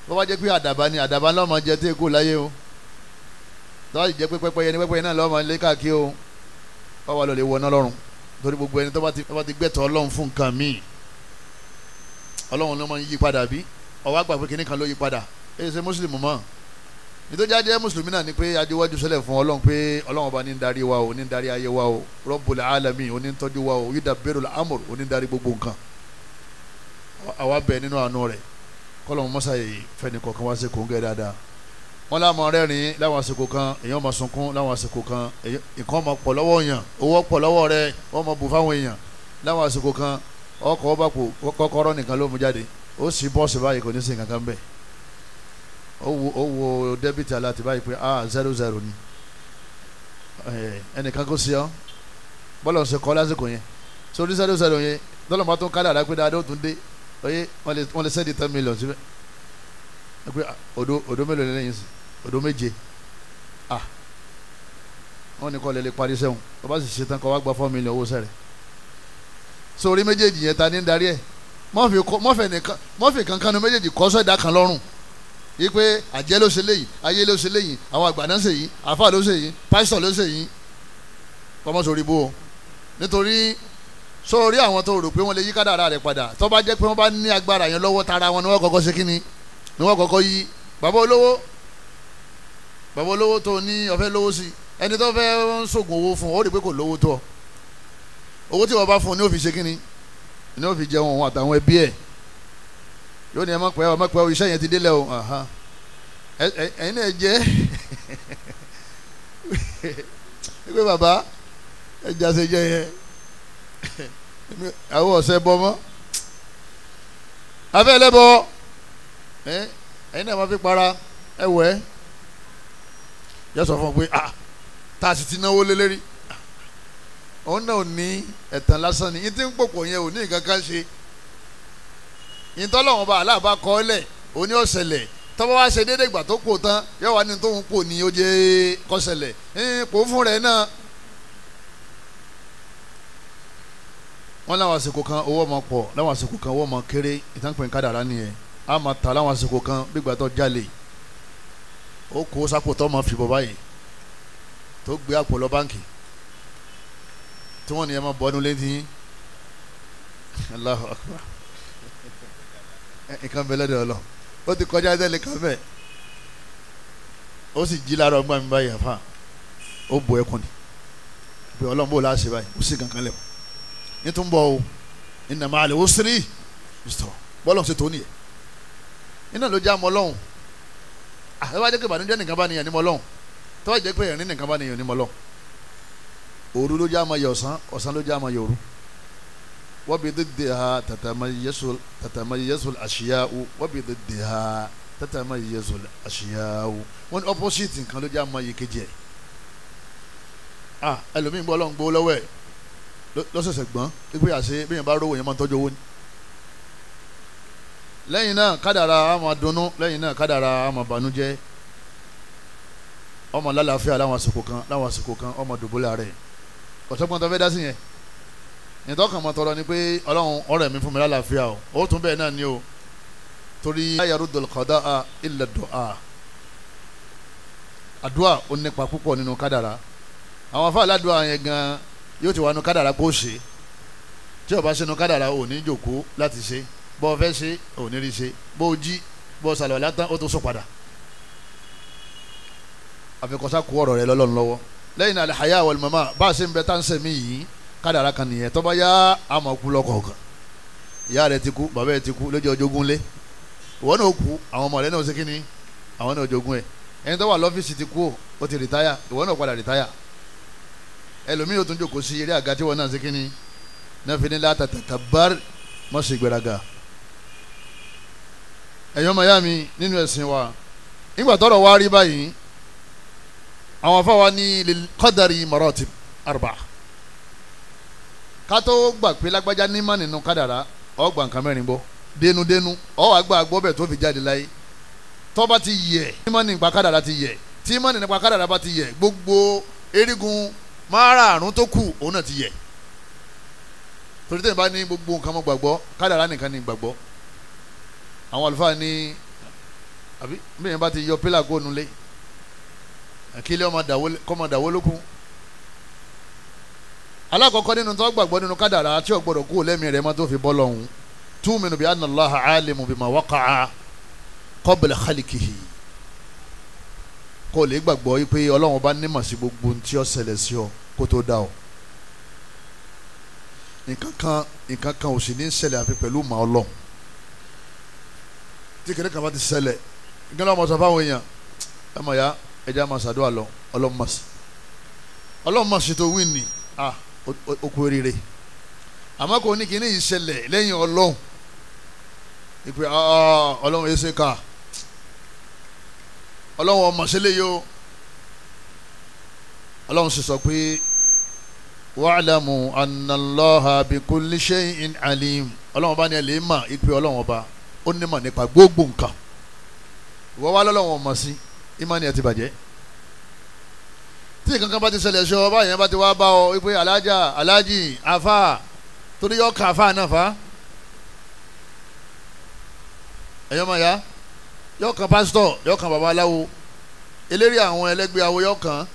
A: bó bá jẹ́ pé àdàbà ni àdàbà náà máa jẹ tí èkó láyé o tọ́ bá jẹ́ pé pẹ́pẹ́yẹ ni pẹ́pẹ́yẹ náà lọ́ọ́ máa lé káàkiri o wọ́n wà lọ́ọ́ lè wọ náà lọ́rùn torí gbogbo ẹni tó bá ti gbẹ̀tọ̀ ọlọ́run fún nǹkan míì ọlọ́run ló máa ń yí padà bí ó wá gbà pé kíní kan ló yí padà èyí ṣe mùsùlùmí mọ́ nítorí ajẹ́ mùsùlùmí náà ni pé adéwájú sẹ́lẹ̀ fún ọlọ́run pé ọlọ́run ọba ní ń darí wa o ní ń darí ayé wa o Rabbul alamin oní ń tọ́jú wa o yudabbirul amr oní ń darí gbogbo nǹkan àwa bẹ̀ nínú àánú rẹ̀ kọ́lọ́run mọ́sàáyé fẹ́ni kọ̀ọ̀kan wá sí kòńgẹ́ dáadáa wọ́n láwọn rẹ́rìn láwọn àsìkò kan èèyàn máa sunkún láwọn àsìkò kan nǹkan máa pọ̀ lọ́wọ́ èèyàn owó pọ̀ lọ́wọ́ rẹ̀ wọ́n máa bù fáwọn èèyàn láwọn àsìkò kan ọkọ̀ ọba kọ́kọ́rọ́ nìkan ló mú jáde ó sì bọ́ọ̀sì báyìí kò ní sí nǹkan kan bẹ́ẹ̀ ó wo débìtì aláàtì báyìí pé 0-0 ni ẹnìkan kò sí ọ bọ́lá ọ̀sẹ̀ kọ́ lásìkò yẹn sórí 0-0 yẹn lọ́lọ́mọ tó ń kálẹ̀ àdá pé dáadọ́ tún dé oyè wọ́n lè sẹ́ndì 10 million síbẹ̀ pé odò mélòó lẹ́yìn sí odò méje wọ́n ní kọ́ lè parí sẹ́wọ̀n tó bá sì ṣe tán kọ́ wá gba 4 million owó sẹ́rẹ̀ sórí méjèèjì yẹn ta ní ń darí ẹ̀ mọ́fì kankan ní méjèèjì kọ́ sọ́dà kan lọ́rùn yìí pé àjẹ́ ló ṣe léyìí ayé ló ṣe léyìí àwọn àgbà náà ṣe yìí àfà ló ṣe yìí pásítọ̀ ló ṣe yìí kọ́mọ́ sórí bó o nítorí sórí àwọn tó rò pé wọ́n lè yí kádàrá rẹ̀ padà tó bá jẹ́ pé wọ́n bá ní agbára yẹn lọ́wọ́ tara wọn ni wọ́n kọ́kọ́ ṣe kíni ni wọ́n kọ́kọ́ yí bàbá olówó tó ní ọ̀fẹ́ lówó sí ẹni tó fẹ́ ń ṣògùn owó fún ó rí pé kò lówó tó owó tí wọ́n bá fún ni ó fi ṣe kíni ni ó fi jẹun òun àtàwọn ẹbí ẹ̀ yóò ní ẹ má pẹ́ iṣẹ́ yẹn ti délẹ̀ o ẹ̀yin náà jẹ́ pé bàbá ẹja ṣe jẹ yẹn àwọn ọ̀sẹ̀ bọ́ mọ́ afẹ́ ẹlẹ́bọ ẹ̀yin náà má fi para ẹ̀wẹ̀ yẹ sọ fún un pé tá a sì ti náwó lé lérí òun náà ò ní ẹ̀tàn lásán ni yín tí ń pòpò yẹn ò ní nǹkan kan ṣe ìtọ́lọ́wọ́n bá aláàbá kọ́ lẹ̀ oní ọ̀sẹ̀lẹ̀ tọ́wọ́ wá ṣe déédéé ìgbà tó kò tán yóò wá ní tóun kò ní ó jẹ́ kọ́sẹ̀lẹ̀ kò fún rẹ̀ náà. wọ́n láwọn àsìkò kan owó máa pọ̀ láwọn àsìkò kan owó máa kéré ìtànpẹ̀ kádàrá nìyẹn a máa ta láwọn àsìkò kan gbígbà tó jalè ó kó sápò tó máa fìbọ̀ báyìí tó gbé àpò lọ báǹkì tí wọ́n ní ẹ máa bọ́ ọ́nú létí Allahu Akbar nǹkan bẹ lọ́dọ̀ ọlọ́ ó ti kọjá ẹsẹ̀ lẹ́kàn bẹ́ẹ̀ ó sì jí lára ọgbà mi báyìí àfa ó bo ẹkùn ni pé ọlọ́run bò láṣẹ báyìí ó sì kankan lẹ̀ ní tó ń bọ̀ o inna ma'al usri bọ́lọ̀ ṣe tó nìyẹn iná ló já mọ́ ọlọ́run àtẹ́wá jẹ́ pé ìbànújẹ́ nìkan bá nìyẹn ní mọ́ ọlọ́run tọ́wọ́ jẹ́ pé ẹ̀rín nìkan bá nìyẹn ní mọ́ ọlọ́run òru ló já mọ́ yẹ ọ̀sán ló já mọ́ yẹ òru وبضدها تتميز الأشياء وبضدها تتميز الأشياء wọ́n opposite nǹkan ló jẹ́ àmọ́ yìí kejì ẹ̀ ẹlòmíín bọ́ ọlọ́run gbowó lọ́wọ́ ẹ̀ lọ́sẹ̀sẹ̀ gbọ́n pípé àṣẹ bí yẹn bá rówó yẹn máa ń tọ́jú owó ni lẹ́yìn náà kádàrá á máa dunnú lẹ́yìn náà kádàrá á máa bànújẹ́ ọmọ lálàáfíà láwọn àsìkò kan ọmọ dùbúlẹ̀ rẹ̀ ọ̀sọ́gbọ́n tó fẹ́ dá sí yẹn ìtọ́kàn mọ́ tọrọ ni pé ọlọ́run ọ̀rẹ́ mi fún mi lálàáfíà o ó tún bẹ́ẹ̀ náà ni o torí la yaruddul qada'a illa du'a àdúà ó nípa púpọ̀ nínú kádàrá àwọn afá aládùá yẹn gan yóò ti wà nínú kádàrá pé ó ṣe tí ó bá ṣe nínú kádàrá ò ní jòkó láti ṣe bó o fẹ́ ṣe ò ní rí ṣe bó o jí bó o sàlọ̀ látàn ó tó sọ padà àfikọ́sá kó ọ̀rọ̀ rẹ lọ́lọ́run lọ́wọ́ lẹ́yìn náà al-haya wal mama bá a ṣe ń bẹ tá ń sẹ̀mí yìí kádàrá kan nìyẹn tó bá yá àmọ́ kú lọ́kọ̀ọ̀kan ìyá rẹ ti kú bàbá rẹ ti kú lójú ọjọ́gún lé ìwọ náà kú àwọn ọmọ rẹ náà ṣe kíni àwọn náà jogún ẹ ẹni tó wà lọ́fíìsì ti kú ó ti rìtáyà ìwọ náà padà rìtáyà ẹlòmíì yóò tún jókòó sí eré àga tí wọn náà ṣe kíni náà fi ní la tatakabbar má ṣe gbéraga ẹ̀yọ́ mayami nínú ẹ̀sìn wa nígbà tọ́rọ̀ wá rí báyìí àwọn afáwa ní lil qadari maratib arba ká tó gbà pé lágbájá nímọ̀ nínú kádàrá ó gbà nǹkan mẹ́rin bọ́ dénúdénú ó wá gbà gbọ́ bẹ̀ tó fi jáde láyé tó bá ti yẹ nímọ̀ nípa kádàrá ti yẹ tí nímọ̀ nípa kádàrá bá ti yẹ gbogbo erigun márààrún tó kù òun náà ti yẹ torí tẹ́yìn bá ní gbogbo nǹkan mọ́ gbàgbọ́ kádàrá nìkan ní gbàgbọ́ àwọn àlùfáà ní àbí bẹ́ẹ̀ bá ti yọ pílà kó nulẹ̀ kílẹ̀ ọmọ dàwó lókun alákọ̀ọ́kọ́ nínú tó gbàgbọ́ nínú kádàrá tí ó gbọ́dọ̀ kú lẹ́mìí rẹ̀ má tó fi bọ́ lọ́hùn tu'minu bi anna Allaha alimu bima waqa'a qabla khalqihi kó lè gbàgbọ́ yìí pé Ọlọ́run bá nímọ̀ sí gbogbo tí ó ṣẹlẹ̀ sí ọ kó tó dá ọ nǹkan kan ò sì ní ṣẹlẹ̀ àfi pẹ̀lú màá Ọlọ́run tí kìnìún kan bá ti ṣẹlẹ̀ nǹkan náà mọ̀ sọ fáwọn èèyàn ẹ mọ̀ ya ẹja máa ṣàdúrà lọ Ọlọ́run mọ̀ sí tó wí ni ó kú rere àmọ́ kò ní kíní yìí ṣẹlẹ̀ lẹ́yìn Ọlọ́run ìpè Ọlọ́run yìí ṣe ká Ọlọ́run ọmọ ṣẹlẹ̀ yìí ó Ọlọ́run sì sọ pé wa'lamu anna Allaha bi kulli shay'in alim Ọlọ́run bá ní ẹ lè mà ìpè Ọlọ́run ọba ó ní mà nípa gbogbo nǹkan ìwọ wá lọ́lọ́run ọmọ sí ìmánì ẹ ti bàjẹ́ tí kankan bá ti ṣẹlẹ̀ ṣọ ọba yẹn bá ti wá bá ọ wípé alájà alájì afa torí yọ ká afa náà fa ẹ̀yọ́ máa ya yọ kan pásítọ̀ yọ kan babaláwo eléré àwọn ẹlẹ́gbẹ́ awo yọ kan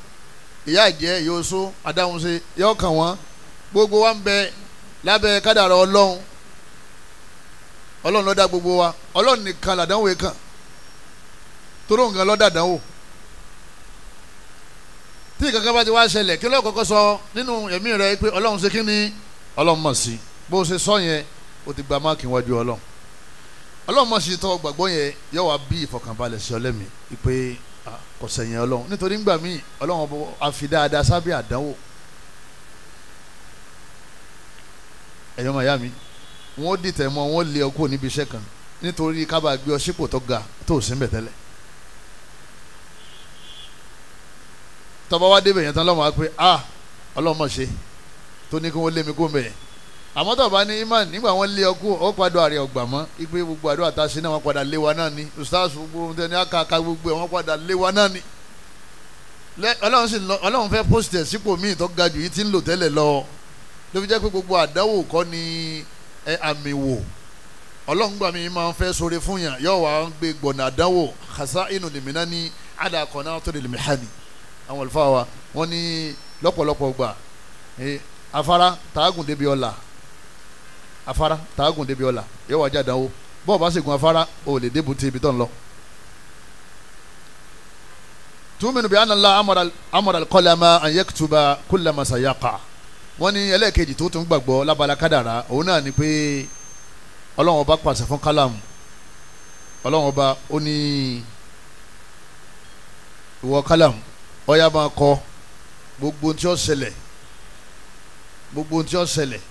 A: ìyá ìjẹ́ ìyóso adáhunṣe yọ kan wọn gbogbo wa ń bẹ lábẹ́ kádàrá Ọlọ́run Ọlọ́run ló dá gbogbo wa Ọlọ́run nìkan làdánwò kan torí nǹkan ló dá dánwò tí kankan bá ti wá ṣẹlẹ̀ kí ló kọ́kọ́ sọ nínú ẹ̀mí rẹ pé Ọlọ́run ṣe kí ni Ọlọ́run mọ̀ sí bó ṣe sọ yẹn o ti gba máàkì wájú Ọlọ́run Ọlọ́run mọ̀ sí tọ́ gbàgbọ́ yẹn yóò wá bí ìfọkànbalẹ̀ sí ọlẹ́mì pé kò sẹ̀yìn Ọlọ́run nítorí ńgbà míì Ọlọ́run àfi dáadáa sábẹ́ àdánwò ẹ̀yọ́ màyá mi wọ́n dìtẹ̀ mọ́ wọ́n lé ọkọ̀ níbi iṣẹ́ kan nítorí kábà gbé ọ sípò tó ga tó sí ń bẹ̀ tẹ́lẹ̀ tọba wa débẹ̀ yẹn tán lọ́mọ wa pé ọlọ́mọ ṣe tó ní kí wọ́n lé mi kó mẹ́yẹn àmọ́ tọba ní imán nígbà wọ́n lé ọkú ó padà àrẹ ọgbà mọ́ ipe gbogbo àdó àtàṣe náà wọ́n padà lé wa náà ni ustaz gbogbo ohun tẹ́ni àkàkà gbogbo ẹ̀ wọ́n padà lé wa náà ni Ọlọ́run fẹ́ pósìtẹ̀ sípò míì tó ga jù yìí tí ń lò tẹ́lẹ̀ lọ ló fi jẹ́ pé gbogbo àdáwò kọ́ ni àmì wò Ọlọ́run gbà mí máa ń fẹ́ sóore fún yàn yóò wá ń gbé gbọ̀nà àdáwò kàṣà inú lèmínà ní àdàkọ̀ náà tó lè lèmi hàní àwọn olùfà wa wọ́n ní lọ́pọ̀lọpọ̀ gbà afárá tààgùn débi ọ̀la afárá tààgùn débi ọ̀la yóò wá jáde àwọ̀ bọ́ọ̀ bá sì gun afárá o lè débùté ibi tó ń lọ. tu'minu bi anna Allah amara al-qalama an yaktuba kulla ma sayaqa wọ́n ní ẹlẹ́ẹ̀kejì tó tún gbàgbọ́ lábala kádàrá òun náà ni pé Ọlọ́run ọba pàṣẹ fún kálámù Ọlọ́run ọba ó ní ìwọ kálámù ọ̀yá máa kọ gbogbo tí ó ṣẹlẹ̀ gbogbo tí ó ṣẹlẹ̀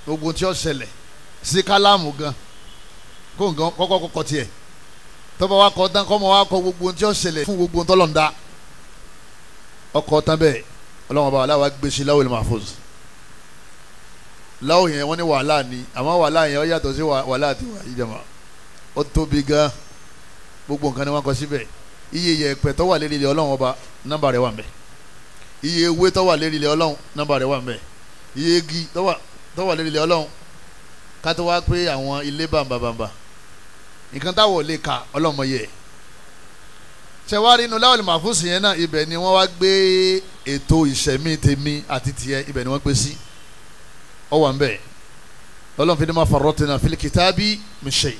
A: gbogbo tí ó ṣẹlẹ̀ sí kálámù gan kó nǹkan kọ́kọ́ tiẹ̀ tọ́ba wa kọ́ tán kọ́ mọ́ wa kọ gbogbo tí ó ṣẹlẹ̀ fún gbogbo tọ́lọ́ndà ọkọ̀ tán bẹ́ẹ̀ Ọlọ́run ọba aláwa gbé sí láwùl mahfuz láwù yẹn wọ́n ní wàhálà ni àmọ́ wàhálà yẹn ó yàtọ̀ sí wàhálà àti wàhálà ìjàmà ó tóbi gan gbogbo nǹkan ni wọ́n kọ síbẹ̀ iye yẹ̀pẹ̀ tó wà lérí ilẹ̀ Ọlọ́run ọba nọ́mbà rẹ̀ wà ńbẹ̀ iye ewé tó wà lérí ilẹ̀ Ọlọ́run nọ́mbà rẹ̀ wà ńbẹ̀ iye igi tó wà lérí ilẹ̀ Ọlọ́run ká tó wá pé àwọn ilé bàǹbàǹbà nǹkan táwọn ò lè kà Ọlọ́run mọ̀ yẹ ṣẹwárí inú láwùl mahfuz yẹn náà ibẹ̀ ni wọ́n wá gbé ètò ìṣẹ̀mí tèmi àti tiẹ̀ ibẹ̀ ni wọ́n gbé sí ọ wà ńbẹ̀ Ọlọ́run fi ní ma farratna fil kitabi min shay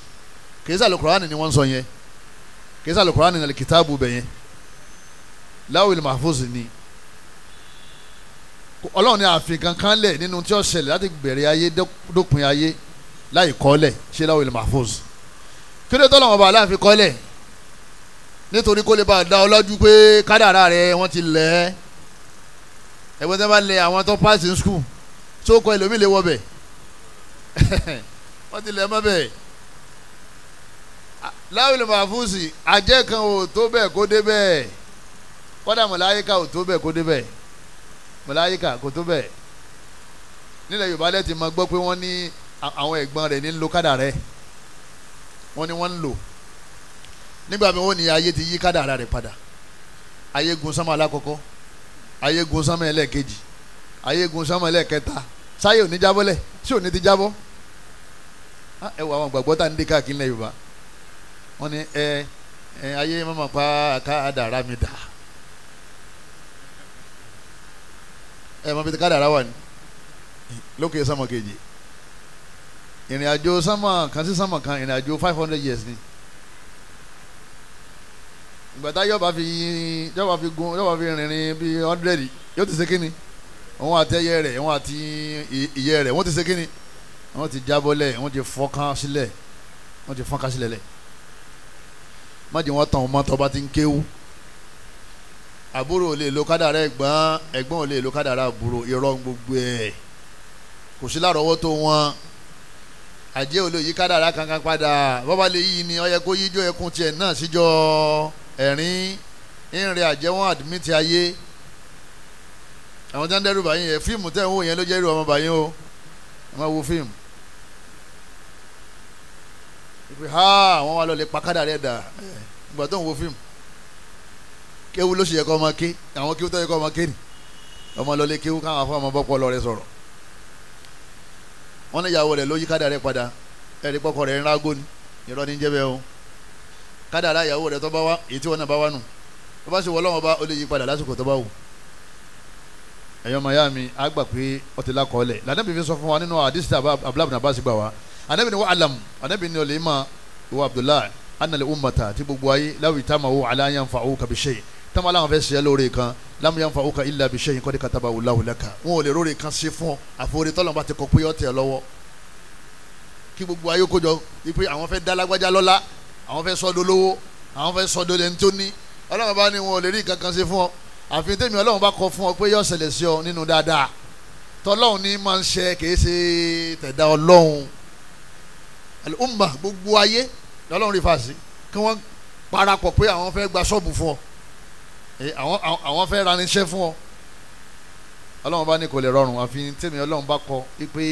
A: kìí sàlù Kùránì ni wọ́n sọ yẹn kìí sàlù Kùránì ní alikitaabu bẹ̀ yẹn láwìlì mahfuz ni ọlọ́run ní àfin kankan lẹ̀ nínú tí ó ṣẹlẹ̀ láti bẹ̀rẹ̀ ayé dópin ayé láì kọ́lẹ̀ ṣe láwìlì mahfuz kí ló tọ́lọ́wọ́n bá aláàfin kọ́lẹ̀ nítorí kó lè bá a dá ọ lójú pé kádàrá rẹ wọ́n ti lẹ̀ ẹgbẹ́ tí wọ́n bá lẹ̀ àwọn tó pass in school tó kọ ẹlòmíì lè wọ bẹ̀ wọ́n ti lẹ̀ mọ́ bẹ́ẹ̀ láwìlì mahfuz àjẹ́ kan ò tó bẹ́ẹ̀ kó dé bẹ́ẹ̀ kọ́dà màláíkà ò tó bẹ́ẹ̀ kó dé bẹ́ẹ̀ màláíkà kò tó bẹ́ẹ̀ nílẹ̀ Yorùbá lẹ́tì máa gbọ́ pé wọ́n ní àwọn ẹ̀gbọ́n rẹ̀ ní ń lo kádàrá rẹ̀ wọ́n ní wọ́n ń lò nígbà mi wọ́n ní ayé ti yí kádàrá rẹ̀ padà ayé gun sánmà alákọ̀ọ́kọ́ ayé gun sánmà ẹlẹ́ẹ̀kejì ayé gun sánmà ẹlẹ́ẹ̀kẹta sáyé ò ní jábọ́lẹ̀ tí ò ní ti jábọ́ ẹ wọ àwọn gbàgbọ́ tá à ń dé káàkiri nílẹ̀ Yorùbá wọ́n ní ayé mọ́mọ́ pa kádàrá mi dà mọ́ bí ti kádàrá wà ní lókè sánmà kejì ìrìn àjò sánmà kan sí sánmà kan ìrìn àjò 500 years ni ìgbàdá yọba fi rìnrìn bí 100 yóò ti ṣe kíni òun àti ẹyẹ rẹ̀ òun àti ìyẹ́ rẹ̀ wọ́n ti ṣe kíni wọ́n ti jábọ́lẹ̀ wọ́n ti fọ́nká sílẹ̀ lẹ̀ májì wọ́n tàn ọmọ tó bá ti ń kéwú àbúrò ò lè lo kádàrá ẹ̀gbọ́n ò lè lo kádàrá àbúrò irọ́ gbogbo ẹ̀ kò sí lárọ̀ọ́wọ́tó wọn àjẹ́ ò lè yí kádàrá kankan padà bọ́bá lè yí ni ó yẹ kó yíjọ́ ẹkún tiẹ̀ náà síjọ́ ẹ̀rín ìrìn àjẹ́ wọn àdìmítì ayé àwọn tí wọ́n dẹ́rù báyìí yẹn fíìmù tẹ̀ ń wò yẹn ló jẹ́ irú ọmọ báyìí o ẹ máa wo fíìmù ìpè àwọn wa lọ lè pa kádàrá ẹ̀ dà ìgbà tó ń wo fíìmù kéwu ló ṣe yẹ kó ọmọ ké àwọn kéwu tó yẹ kó ọmọ ké ni ọmọ lọ lè kéwu káwọn afọ ọmọ bọ́pọ̀ lọ rẹ sọ̀rọ̀ wọ́n ní ìyàwó rẹ̀ ló yí kádàrá rẹ̀ padà ẹ̀rí pọ́kọ rẹ̀ ń rágó ni irọ́ ní jẹ́ bẹ́ẹ̀ o kádàrá ìyàwó rẹ̀ tó bá wá èyí tí wọ́n náà bá wá nù tó bá ṣe wọ́ lọ́wọ́ bá ó lè yí padà lásìkò tó bá wù. ẹ̀yọ́ màyá mi á gbà pé ó ti lákọọ́lẹ̀ lànàbí fi sọ fún wa nínú àdìsí abúlábù náà bá sì gbà wá ànàbí ni wọ́n alam ànàbí ni olè ma ìwọ Abdullahi anàlẹ́ ummata tí gbogbo ayé láwùí táwọn ala yanfa'uka bi shay táwọn aláwọn fẹ́ ṣe lóore kan lam yanfa'uka illa bi shay'in qad katabahu Allahu laka wọn ò lè róore kan ṣe fún ọ àforí tọ́lọ́mọba ti kọ pé ọ tẹ̀ lọ́wọ́ kí gbogbo ayé kójọ wípé àwọn fẹ́ dá lágbájá lọ́lá àwọn fẹ́ sọ́dọ̀ lówó àwọn fẹ́ sọ́dọ̀ lẹ́ni tó ní ọlọ́run bá ní wọn ò lè rí kankan ṣe fún ọ àfi tèmi ọlọ́run bá kọ fún ọ pé yọ ṣẹlẹ̀ sí ọ nínú dáadáa tọ́lọ́run ní máa ń ṣe kìí ṣe tẹ̀dá ọlọ́run al-umma gbogbo ayé lọ́lọ́run rí fàṣí kí wọ́n parapọ̀ pé àwọn fẹ́ gba ṣọ́ọ̀bù fún ọ àwọn fẹ́ raníṣẹ́ fún ọ ọlọ́run bá ní kò lè rọrùn àfi tèmi ọlọ́run bá kọ pé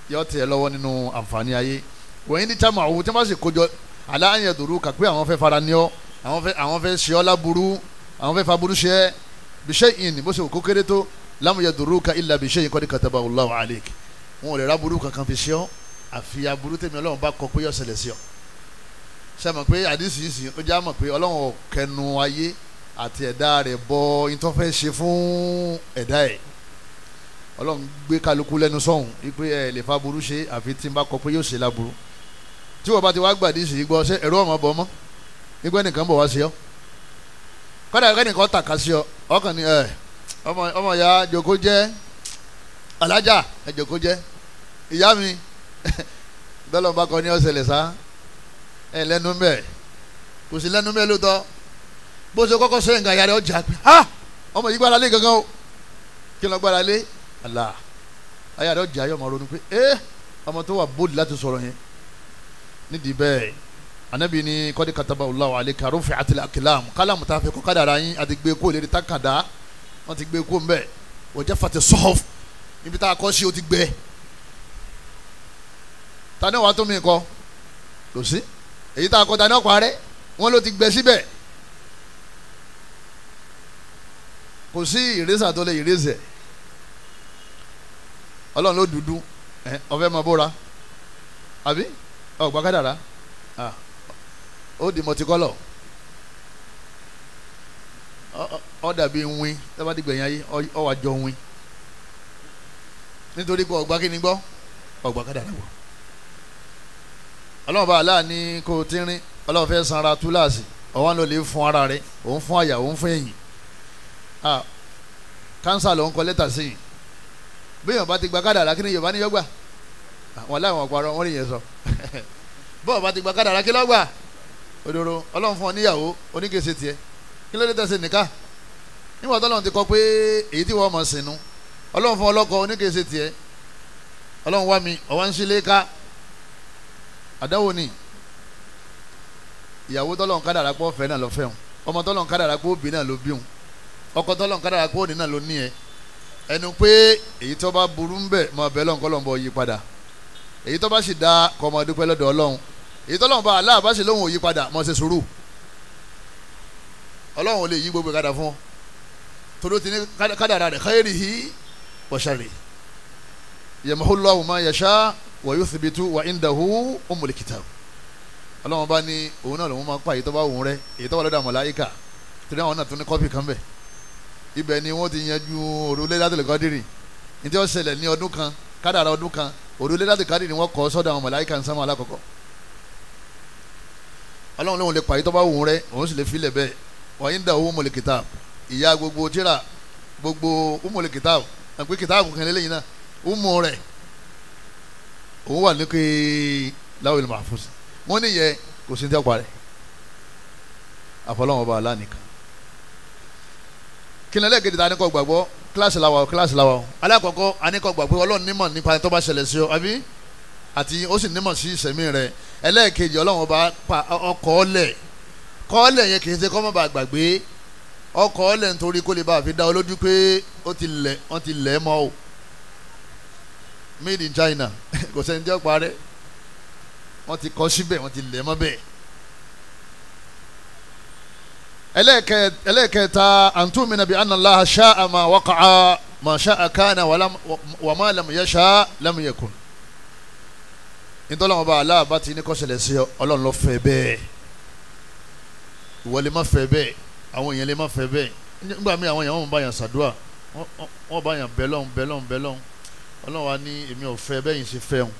A: yọ tẹ̀ lọ́wọ́ nínú àǹfààní ayé wọ̀nyí ní chama òwò tí wọ́n bá sì kójọ aláàyè dòrú kà pé àwọn fẹ́ fara ní ọ àwọn fẹ́ ṣe ọ láburú àwọn fẹ́ faburú ṣe ẹ́ bíṣẹ́ ìní bó ṣe kó kéré tó lámúyẹ dòrú ka ilà bíṣẹ́ yìí kọ́ ní kataba Allahu alayk wọn ò lè ráburú kankan fi ṣe ọ àfi aburú tèmi ọlọ́run bá kọ pé yọ ṣẹlẹ̀ sí ọ ṣe mọ̀ pé àdìsí yìí sì ó já mọ̀ pé ọlọ́run kẹnu ayé àti ẹ̀dá rẹ̀ bọ ìtọ́ fẹ́ ṣe fún ẹ̀dá ẹ̀ ọlọ́run gbé kálukú lẹ́nu sọ́hùn wípé ẹ lè fa burú ṣe àfi tí n bá kọ pé yóò ṣe láburú tí wọ́n bá ti wá gbàdí sí gbọ́ ṣé ẹ̀rọ ọmọ bọ̀ mọ́ nígbà nìkan bọ̀ wá sí ọ kọ́dà kẹ́nìkan tàka sí ọ ọkàn ni ọmọ ìyá jòkó jẹ́ alájà ẹ jòkó jẹ́ ìyá mi dọ́lọ́ bá kọ ní ọ̀sẹ̀lẹ̀ sá ẹ lẹ́nu mẹ́ kò sí lẹ́nu mẹ́ lóòótọ́ bó ṣe kọ́kọ́ sẹ́yìn kan yàrá ọjà pé ọmọ yìí gbára lé gangan o kí ló gbára lé Allah ayé àdó jà yọ ọmọ ronú pé ọmọ tó wà bóòlù láti sọ̀rọ̀ yẹn nídìí bẹ́ẹ̀ anabi ni kọ́dí kataba Allahu alayka rufi'atil aqlam kálámù tá a fẹ́ kọ́ kádàrá yín àti gbé kó lè rí tákàdá wọ́n ti gbé kó ń bẹ̀ wa jaffati suhuf ibi tá a kọ́ sí o ti gbẹ tani wàá tó mi kọ́ kò sí èyí tá a kọ́ tani ọkọ̀ rẹ wọ́n ló ti gbẹ síbẹ̀ kò sí ìrẹsà tó lè ìrẹsẹ̀ ọlọ́run ló dúdú ọ̀fẹ́ máa bóra àbí ọ̀gbà kádàrá ó di mọ̀tíkọ́lọ̀ ó dàbí wín tẹ́bá dìgbẹ̀yìn ayé ó wà jọ wín nítorí pé ọ̀gbà kíni gbọ́ ọ̀gbà kádàrá gbọ́ ọlọ́run bá aláà ní kó o tínrín ọlọ́run fẹ́ sanra túláàsì ọ̀wọ́n ló lè fún ara rẹ̀ òun fún àyà òun fún ẹ̀yìn kánsà ló ń kọ lẹ́tà sí i bí Yorùbá ti gba kádàrá kí ni Yorùbá ní yọgbà wọn láwọn ọ̀pọ̀ wọn rí yẹn sọ bọ́ọ̀ bá ti gba kádàrá kí lọ́gbà òdòdó Ọlọ́run fún ọ níyàwó oníkèsè tiẹ̀ kí ló dé tẹ̀sí nìka nígbà tó Ọlọ́run ti kọ pé èyí tí wọ́n mọ̀ sínú Ọlọ́run fún ọlọ́kọ oníkèsè tiẹ̀ Ọlọ́run wá mi ọ̀wá ń sílé ká àdáwò ni ìyàwó tọ́lọ́run kádàrá pọ̀ fẹ́ náà lọ fẹ́ wọn ọmọ tọ́lọ́run kádàrá pọ̀ òbí náà ló bí wọn ọkọ tọ́lọ́run kádàrá pọ̀ òní náà ló ní ẹ ẹnu pé èyí tó bá burú ń bẹ̀ mọ bẹ́ẹ̀ lọ́nkọ́ lọ́nbọ̀ yí padà èyí tó bá sì dá kọ́ ọmọ dúpẹ́ lọ́dọ̀ Ọlọ́run èyí tọ́lọ́run bá aláà bá sì lóhùn òyí padà mọ̀ ṣe sùúrù Ọlọ́run ò lè yí gbogbo kádà fún ọ torí ti ní kádàrá rẹ̀ khairihi wa sharrihi yamhullahu ma yasha wa yuthbitu wa indahu ummul kitab Ọlọ́run bá ní òun náà lòun máa pa èyí tó bá wùn rẹ èyí tó wà lọ́dọ̀ màláíkà torí àwọn náà tún ní kọ́pì kan bẹ̀ ibẹ̀ ni wọ́n ti yanjú òrùlé Lailatul Qadri ní tí ó ṣẹlẹ̀ ní ọdún kan kádàrá ọdún kan òrùlé Lailatul Qadri ni wọ́n kọ́ sọ́dọ̀ àwọn màláíkà ń sánmọ̀ alákọ̀ọ́kọ́ Ọlọ́run lòun lè pa èyí tó bá wùn rẹ òun sì lè filẹ̀ bẹ́ẹ̀ wa indahu ummul kitab ìyá gbogbo tíra gbogbo ummul kitab àpé kìtàbù kan lélẹ́yìn náà umu rẹ̀ òun wà ní pé Lawhil Mahfuz wọ́n ní yẹ kò sí ní ọ̀pá rẹ̀ àfọlọ́wọn ọba aláàníkan kí ni ẹlẹ́gẹ̀dẹ̀ ta ni kò gbàgbọ́ kíláàsì làwà alákọ̀ọ́kọ́ aníkọ̀ gbàgbé Ọlọ́run nímọ̀ nípa tó bá ṣẹlẹ̀ sí ọ àbí àti ó sì nímọ̀ sí ìṣẹ̀mí rẹ̀ ẹlẹ́ẹ̀kejì Ọlọ́run ọba pa ọkọ̀ ọ̀lẹ̀ kọ́ọ̀lẹ̀ yẹn kì í ṣe kọ́ mọ́ bá gbàgbé ọkọ̀ ọ̀lẹ̀ nítorí kó lè bá fi dá ọ lójú pé wọ́n ti lẹ̀ mọ́ o made in China kò sẹ́ni tí ó parẹ́ wọ́n ti kọ́ síbẹ̀ wọ́n ti lẹ̀ mọ́ bẹ́ẹ̀. ẹlẹ́ẹ̀kẹta antumina bi anna Allaha sha'a ma waqa'a ma sha'a kana wa ma lam yasha lam yakun. nítorí àwọn ọba aláà bá ti ní kó ṣẹlẹ̀ sí Ọlọ́run ló fẹ́ bẹ́ẹ̀ ìwọ lè má fẹ́ bẹ́ẹ̀ àwọn èèyàn lè má fẹ́ bẹ́ẹ̀ nígbà míì àwọn èèyàn wọn bá yàn ṣàdúrà wọn bá yàn bẹ́lọ́n Ọlọ́run wa ní èmi ò fẹ́ bẹ́yìn ṣe fẹ́ hùn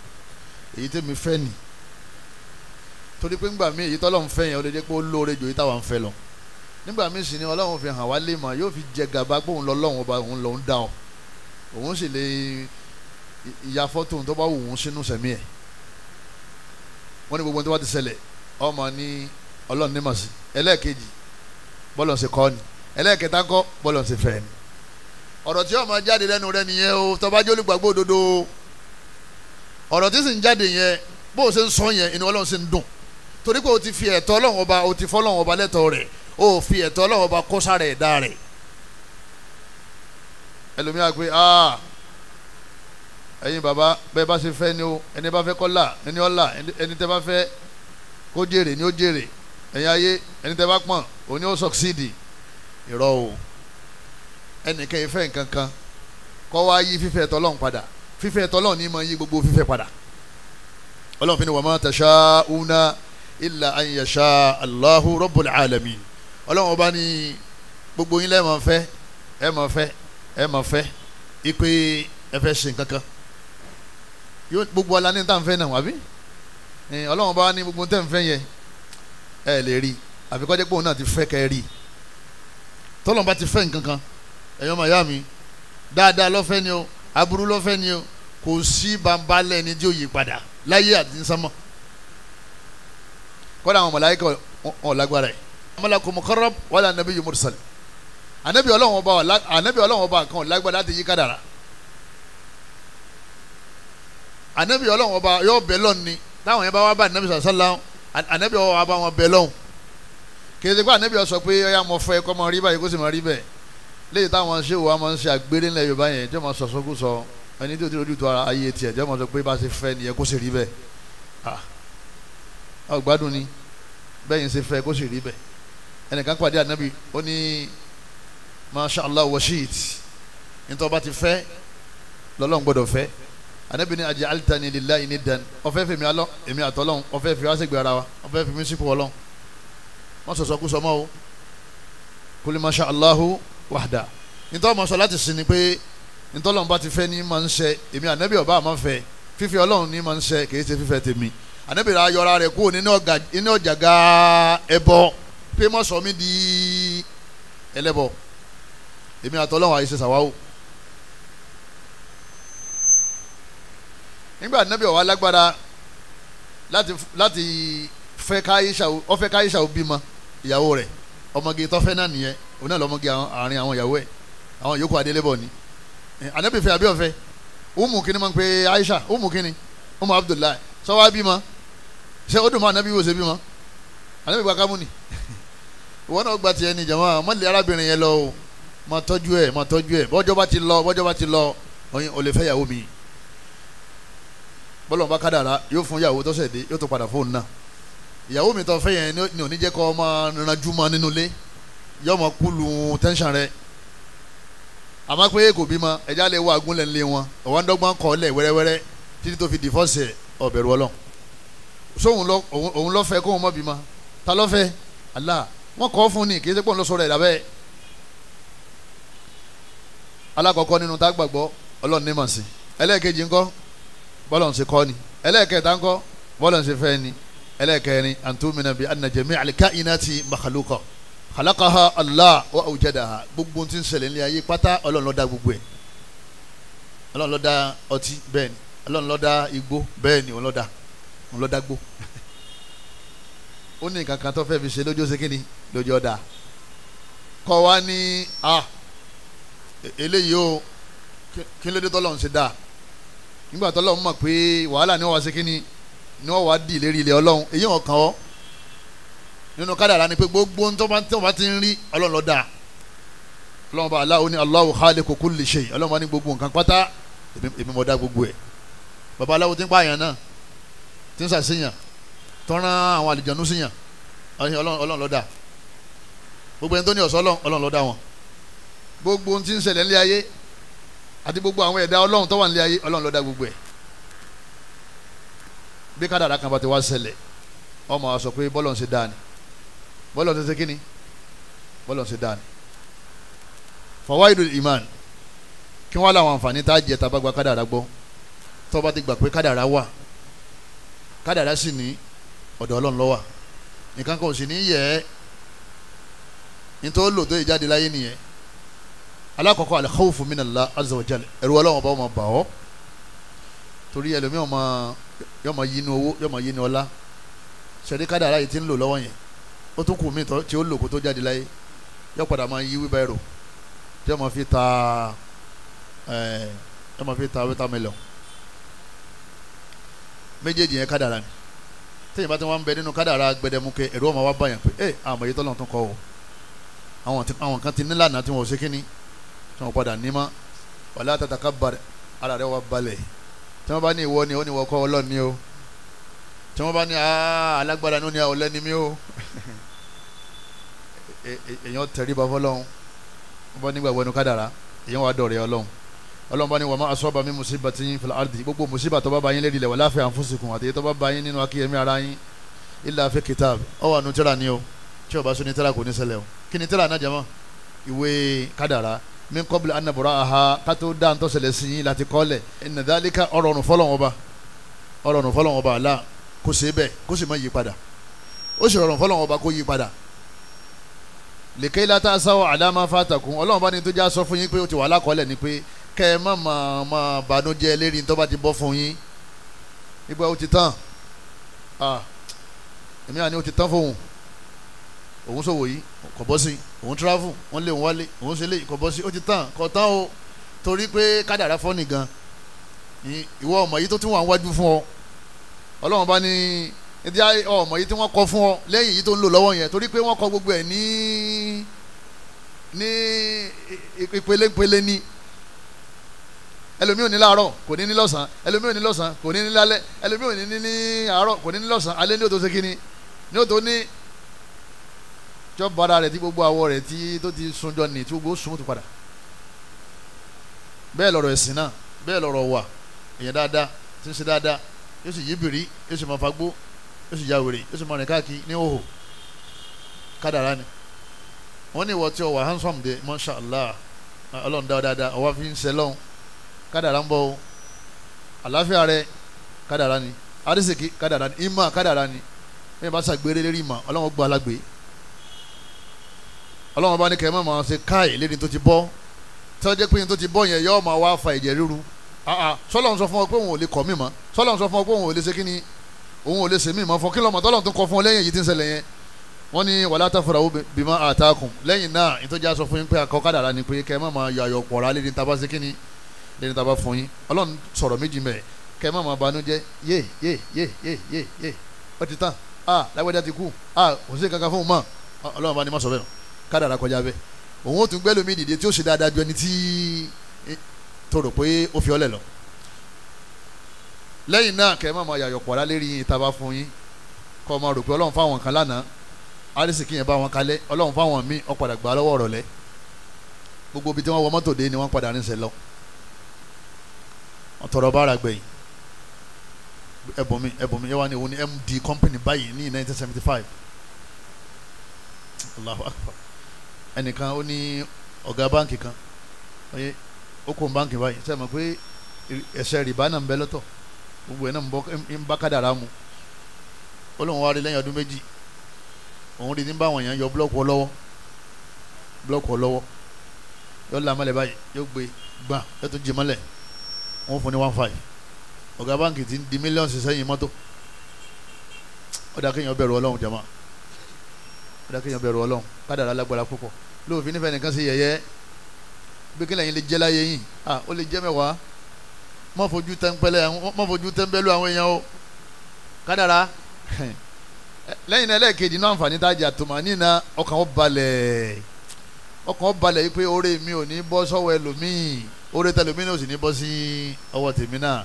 A: èyí tẹ́mi fẹ́ nì torí pé nígbà míì èyí tọ́lọ́run fẹ́ yẹn ó lè jẹ́ pé ó lóore jù èyí táwa ń fẹ́ lọ nígbà míì sì ni Ọlọ́run fi hàn wá lè mọ̀ yóò fi jẹ gàba pé òun lọ́lọ́run ọba òun lòún dá ọ òun sì lè ìyá fọ́tò tó bá wù ú sínú sẹ̀mí ẹ̀ wọ́n ní gbogbo tó bá ti ṣẹlẹ̀ ọmọ ní Ọlọ́run ní màsí ẹlẹ́ẹ̀kejì bọ́lọ̀ ṣe kọ́ ni ẹlẹ́ẹ̀kẹta kọ́ bọ́lọ̀ ṣe fẹ́ ni ọ̀rọ̀ tí ó máa jáde lẹ́nu rẹ nìyẹn o tó bá jẹ́ olùgbàgbọ́ òdodo ọ̀rọ̀ tí sì ń jáde yẹn bó o ṣe ń sọ yẹn inú Ọlọ́run ṣe ń dùn torí pé o ti fi ẹ̀tọ́ Ọlọ́run ọba o ti fọ́ Ọlọ́run ọba lẹ́tọ̀ọ́ rẹ̀ o fi ẹ̀tọ́ Ọlọ́run ọba kó sára ẹ̀dá rẹ̀ ẹlòmíà pé ẹ̀yin bàbá bẹ́ẹ̀ bá ṣe fẹ́ ni o ẹni bá fẹ́ kó là ẹni ó là ẹni tẹ́ bá fẹ́ kó jèrè ni ó jèrè ẹ̀yin ayé ẹni tẹ́ bá pọ̀n òní ó sọ̀ksídì irọ́ o ẹnìkan ìfẹ́ nǹkan kan kọ́ wá yí fífẹ́ tọ́lọ́run padà fífẹ́ tọ́lọ́run ní ma yí gbogbo fífẹ́ padà Ọlọ́run fi ni wa ma tasha'una illa an yasha Allahu rabbul alamin Ọlọ́run ọba ní gbogbo yín lẹ́ẹ̀mọ̀ fẹ́ ẹ mọ̀ fẹ́ ipe ẹ fẹ́ ṣe nǹkan kan yóò gbogbo ala ní tàn fẹ́ náà wàbí Ọlọ́run ọba ní gbogbo tẹ̀ ń fẹ́ yẹn ẹ lè rí àfikọ́ jẹ́ pé òun náà ti fẹ́ kẹ́ rí tọ́lọ́run bá ti fẹ́ nǹkan kan ẹ̀yọ́ màá yá mi dáadáa lọ́fẹ́ ni o aburú lọ́fẹ́ ni o kò sí bambalẹ̀ ni tí ó yí padà láyé àti nsánmọ́ kọ́dà àwọn màláíkà wọn lágbára ẹ̀ malakul muqarrab wala nabiyyun mursal anabi Ọlọ́run ọba kan lágbára láti yí kádàrá anabi Ọlọ́run ọba yóò bẹ̀ lọ́n ni táwọn yẹn bá wá bá anabi sallallahu anabi ọba bá wọn bẹ̀ lọ́n kì í ṣe pé anabi sọ pé ọyá mo fẹ́ kọ́ mọ rí báyìí kó sì mọ rí bẹ́ẹ̀ léyìí táwọn ṣé wa máa ń ṣe àgbéré ńlẹ̀ Yorùbá yẹn jẹ́ máa sọ̀sọ́ kó sọ ẹni tí ó ti rojú tó ara ayé tiẹ̀ jẹ́ máa sọ pé bá ṣe fẹ́ nìyẹn kó sì rí bẹ́ẹ̀ ọgbádùn ni bẹ́ẹ̀ yẹn ṣe fẹ́ kó sì rí bẹ́ẹ̀ ẹnìkan pàdé ànábì ó ní masha Allah wa shit nítorí ọba ti fẹ́ lọ́lọ́run gbọ́dọ̀ fẹ́ ànábì ní aj'altani lillahi niddan ọ̀fẹ́ fèmí alọ́ èmi àtọ́lọ́run ọ̀fẹ́ fi wá sí gbé ara wa ọ̀fẹ́ fi mí sípò Ọlọ́run wọ́n sọ̀sọ́ kú sọmọ́ o kul masha Allahu wahda nítorí ọmọ sọ láti sin ni pé nítorí Ọlọ́run bá ti fẹ́ ní máa ń ṣe èmi ànábì ọba àmọ́ fẹ́ fífẹ́ Ọlọ́run ní máa ń ṣe kìí ṣe fífẹ́ tèmi ànábì rà yọra rẹ̀ kúrò nínú ọ̀jàgà ẹbọ pé mọ́ sọ mí di ẹlẹ́bọ èmi àtọ́lọ́wọ̀n àyè ṣe sàwáwò. nígbà nábì ó wá lágbára láti fẹ́ káyíṣà ó fẹ́ káyíṣà ó bímọ ìyàwó rẹ̀ ọmọge tọ́fẹ́ náà nìyẹn òun náà lọ́mọge àárín àwọn ìyàwó ẹ̀ àwọn yòókù adélébọ̀ ni ànábì fẹ́ àbí ọ̀fẹ́ umu kini máa ń pe Aisha umu kini umu Abdullahi sọ wá bímọ ṣé ó dùn mọ́ ànábì wò ṣe bímọ ànábì gba kámúnì ìwọ náà gba tiẹ̀ ní jàmá mọ́lẹ̀ arábìnrin yẹn lọ o máa tọ́jú ẹ̀ bọ́jọ́ bá ti lọ ọyìn ò lè fẹ́ ìyàwó mi bọ́lọ̀ bá kádàrá yóò fún ìyàwó tó ṣẹ̀dé yóò tó padà fóònù náà ìyàwó mi tó fẹ́ yẹn ni ò ní jẹ́ kó máa ranjú mọ́ nínú ilé yóò máa kúlù tẹ́ńṣàn rẹ̀ àmọ́ pé kò bímọ ẹja lè wá agúnlẹ̀ ńlẹ̀ wọn ọ̀wọ́n dọ́gbọ́n kọ́ lẹ̀ wẹ́rẹ́wẹ́rẹ́ títí tó fi dìfọ́sì ẹ̀ ọ̀bẹ̀rù ọlọ́run sóhun òun ló fẹ́ kóhun mọ́ bímọ ta ló fẹ́ Allah wọ́n kọ́ fún ni kì í ṣe pé òun ló sọ̀rọ̀ ẹ̀ lábẹ́ alákọ̀ọ́kọ́ nínú tá a gbàgbọ́ ọlọ́run ní màsí ẹlẹ́ẹ̀kejì ńkọ́ bọ́lọ̀ ń ṣe kọ́ ni ẹlẹ́ẹ̀kẹta ńkọ́ bọ́lọ̀ ń ṣe fẹ́ ni ẹlẹ́ẹ̀kẹrin antumina bi anna jami'al kainati makhluqa khalaqaha Allah wa awjadaha gbogbo tí ń ṣẹlẹ̀ ní ayé pátá ọlọ́run ló dá gbogbo ẹ̀ ọlọ́run ló dá ọtí bẹ́ẹ̀ ni ọlọ́run ló dá igbó bẹ́ẹ̀ ni òun ló dá gbó ó ní nǹkan kan tó fẹ́ fi ṣe lójó ṣe kíni lójó ọ̀dà kọ́ wa ní eléyìí o kí ló dé tọ́lọ́run ṣe dáa nígbà tọ́lọ́run mọ̀ pé wàhálà ni wọ́n wá ṣe kíni ni wọ́n wá dì lérí ilẹ̀ ọlọ́run èyí wọn kàn ọ́ nínú kádàrá ni pé gbogbo ohun tó bá ti ń rí ọlọ́run ló dá ọlọ́run bá aláwo ní Allahu khaliqu kulli shay ọlọ́run bá ní gbogbo nǹkan pátá èmi mo dá gbogbo ẹ̀ bàbá aláwo ti ń pààyàn náà ti ń sàṣeyàn tọ́ran àwọn àlìjànú síyàn ọlọ́run ló dá gbogbo ẹni tó ní ọ̀sọ́ ọlọ́run ló dá wọn gbogbo ohun tí ń ṣẹlẹ̀ nílé ayé àti gbogbo àwọn ẹ̀dá ọlọ́run tó wà nílé ayé ọlọ́run ló dá gbogbo ẹ̀ bí kádàrá kan bá ti wá ṣẹlẹ̀ ọmọ wa sọ pé bọ́lọ̀ ń ṣe dáa ni bọ́lọ̀ ń ṣe kíni bọ́lọ̀ ń ṣe dáa ni fawaidul iman kí wọ́n láwọn àǹfààní tá a jẹ tá a bá gba kádàrá gbọ́ tó bá ti gbà pé kádàrá wà kádàrá sì ní ọ̀dọ̀ ọlọ́run ló wà nǹkan kan ò sì ní yẹ ẹ́ nítorí lò tó yẹ jáde láyé nìyẹn alákọ̀ọ́kọ́ al-khawfu minallah azza wa jalla ẹ̀rù ọlọ́run ọba ọmọ bà ọ́ torí ẹlòmíràn yóò máa yí ní owó yóò máa yí ní ọlá ṣẹ̀rí kádàrá yìí ti ń lò lọ́wọ́ yẹn ó tún kù mí tí ó lò kó tó jáde láyé yóò padà máa yí wíbẹ̀rù tí yóò máa fi ta watermelon méjèèjì yẹn kádàrá ni téèyàn bá ti wá ń bẹ nínú kádàrá gbẹdẹmukẹ ẹ̀rù ọmọ wa báyàn pé àwọn èyí tọ́lọ̀ tún kọ́ o àwọn kan ti nílànà tí wọ́n ṣe kíní tí wọ́n padà ní mọ́ wala tatakabbar ara rẹ̀ wá balẹ̀ tí wọ́n bá ní ìwọ ni ó ní wọ́n kọ́ ọlọ́ọ̀ni o tí wọ́n bá ní alágbára ní ó ní ọ̀lẹ́ni mi o èèyàn tẹríba fọlọ́hún wọ́n bá nígbàgbọ́ inú kádàrá èèyàn wà dọ̀rẹ́ ọlọ́hún bá ní wa ma asaba min musibatin fil ardi gbogbo musiba tó bá bá yín lérí ilẹ̀ wala fi anfusikum àti tó bá bá yín nínú akíyèmí ara yín illa fi kitab ọ wà nù tíra ni o tí o bá sún ní tíra kò ní ṣẹlẹ̀ o kí ni tíra náà jẹ́mọ́ ìwé kádàrá min qabli an nabra'aha kátó dá ntọ́ ṣẹlẹ̀ sí yín láti kọ́lẹ̀ inna dhalika ọ̀rọ̀rùn fọlọ́wọ́n ọba àlá kó ṣe bẹ́ẹ̀ kó sì má yí padà ó sì rọrùn fọlọ́wọ́n ọba kó yí padà likay la ta'saw ala ma fatakum ọlọ́wọ́n bá ní tó já sọ fún yín pé ó ti wà lákọ́lẹ̀ ni pé kẹ́ ẹ má bànújẹ́ lérí tó bá ti bọ́ fún yín nígbà ó ti tán èmi àní ó ti tán fóun òun sòwò yìí kò bọ́ sí òun travel wọ́n lé òun wálé òun ṣe lé kò bọ́ sí ó ti tán kò tán o torí pé kádàrá fọ́ nìgan ìwọ ọmọ yìí tó tún wà wájú fún ọ ọlọ́run bá ní ẹdí ọmọ yìí tí wọ́n kọ fún ọ lẹ́yìn yìí tó ń lò lọ́wọ́ yẹn torí pé wọ́n kọ gbogbo ẹ̀ ní ìpele ní ẹlòmíì ò ní láàárọ̀ kò ní ní lọ́sàn ẹlòmíì ò ní lọ́sàn kò ní ní lálẹ́ ẹlòmíì ò ní ní àárọ̀ kò ní ní lọ́sàn alẹ́ ní òtó ṣe kíni ní òtó ní jọ bára rẹ̀ tí gbogbo àwọ̀ rẹ̀ tí tó ti sunjọ ní tí gbogbo sun tó padà bẹ́ẹ̀ lọ̀rọ̀ ẹ̀sìn náà bẹ́ẹ̀ lọ̀rọ̀ wà èèyàn dáadáa tí ń ṣe dáadáa yóò sì yí bìrí yóò sì máa fagbó yóò sì ya wèrè yóò sì máa rìn káàkiri ní òhò kádàrá ni wọ́n ní ìwọ tí ọ wà handsome de masha Allah ọlọ́run dáadáa ọwọ́ fi ń ṣe lọ́hùn kádàrá ń bọ̀ o àláfíà rẹ kádàrá ni arísìkí kádàrá ni ìmọ̀ kádàrá ni bẹ́ẹ̀ bá ṣàgbére lérí ìmọ̀ ọlọ́run gbọ́ alágbé ọlọ́run bá ní kẹ́ ẹ má máa ṣe káì lérí tó ti bọ́ tó jẹ́ pé tó ti bọ́ yẹn yóò máa wá fa ẹ̀jẹ̀ ríru sọ́lọ́run sọ fún ọ pé òun ò lè kọ́ mí mọ́ sọ́lọ́run sọ fún ọ pé òun ò lè ṣe kíni òun ò lè ṣe mí mọ́ fún kí lọ́mọ tọ́lọ́run tó kọ fún ọ lẹ́yìn èyí tí ń ṣẹlẹ̀ yẹn wọ́n ní wàlá tafrahu bima atakum lẹ́yìn náà ìtọ́jà sọ fún yín pé àkọ́kádàrá ni pé kẹ́ ẹ má máa yọ àyọ̀ pọ̀ra lẹ́ni tá a bá ṣe kíni lẹ́ni tá a bá fún yín ọlọ́run sọ̀rọ̀ méjì mẹ́ẹ̀ kẹ́ ẹ má máa banújẹ́ yé ó ti tán lágbájá ti kú kò sí kankan fún un mọ́ ọlọ́run bá ní má sọ bẹ́ẹ̀ kádàrá kọjá bẹ́ẹ̀ òun ó tún gbẹ́ lómi dìde tí ó ṣe dáadáa ju ẹni tí tó rò pé ó fi ọlẹ̀ lọ lẹ́yìn náà kẹ́ ẹ má máa yàyọ̀ pọ̀ra lérí yín tá a bá fún yín kọ́ ọ máa rò pé ọlọ́run fáwọn kan lánàá arísìkí yẹn bá wọn kalẹ̀ ọlọ́run fáwọn míì ó padà gbà lọ́wọ́ ọ̀rọ̀ lẹ́ gbogbo ibi tí wọ́n wọ mọ́tò dé ni wọ́n padà rinṣẹ́ lọ wọ́n tọrọ bára gbẹ̀yìn ẹ̀bùnmi yẹ wá ní òun ní MD company báyìí ní 1975 Allahu Akbar ẹnìkan ó ní ọ̀gá báǹkì kan ó kó báǹkì báyìí sẹ́yìn mọ̀ pé ẹ̀ṣẹ̀ rìbá náà ń bẹ lọ́tọ̀ gbogbo ẹ̀ náà ń bá kádàrá mu ó lóun wá rí lẹ́yìn ọdún méjì òun rí ní báwọn èèyàn yọ búlọ́ọ̀kù ọlọ́wọ́ yóò la mọ́lẹ̀ báyìí yóò gbé gbà yóò tún jí mọ́lẹ̀ wọ́n fún ní 1.5 ọ̀gá báǹkì ti ń di mílíọ̀nù sẹ́yìn mọ́tò ó dá kéèyàn bẹ̀rù ọlọ́run jama ó dá kéèyàn bẹ̀rù ọlọ́run kádàrá lágbára púpọ̀ lóòfin nífẹ̀ẹ́ nìkan sí yẹ̀yẹ́ bí kílẹ̀ yín lè jẹ́ láyé yín ó lè jẹ́ mẹ́wàá má fojú tẹ́ńbẹ́lú àwọn èèyàn o kádàrá lẹ́yìn náà ẹlẹ́ẹ̀kejì náà àǹfààní tájà tòmánì náà ọkàn ó balẹ̀ yìí pé oore mi ò ní bọ́ sọ́wọ́ ẹlòmíì oore tẹlòmíì náà ò sì ní bọ́ sí ọwọ́ tèmi náà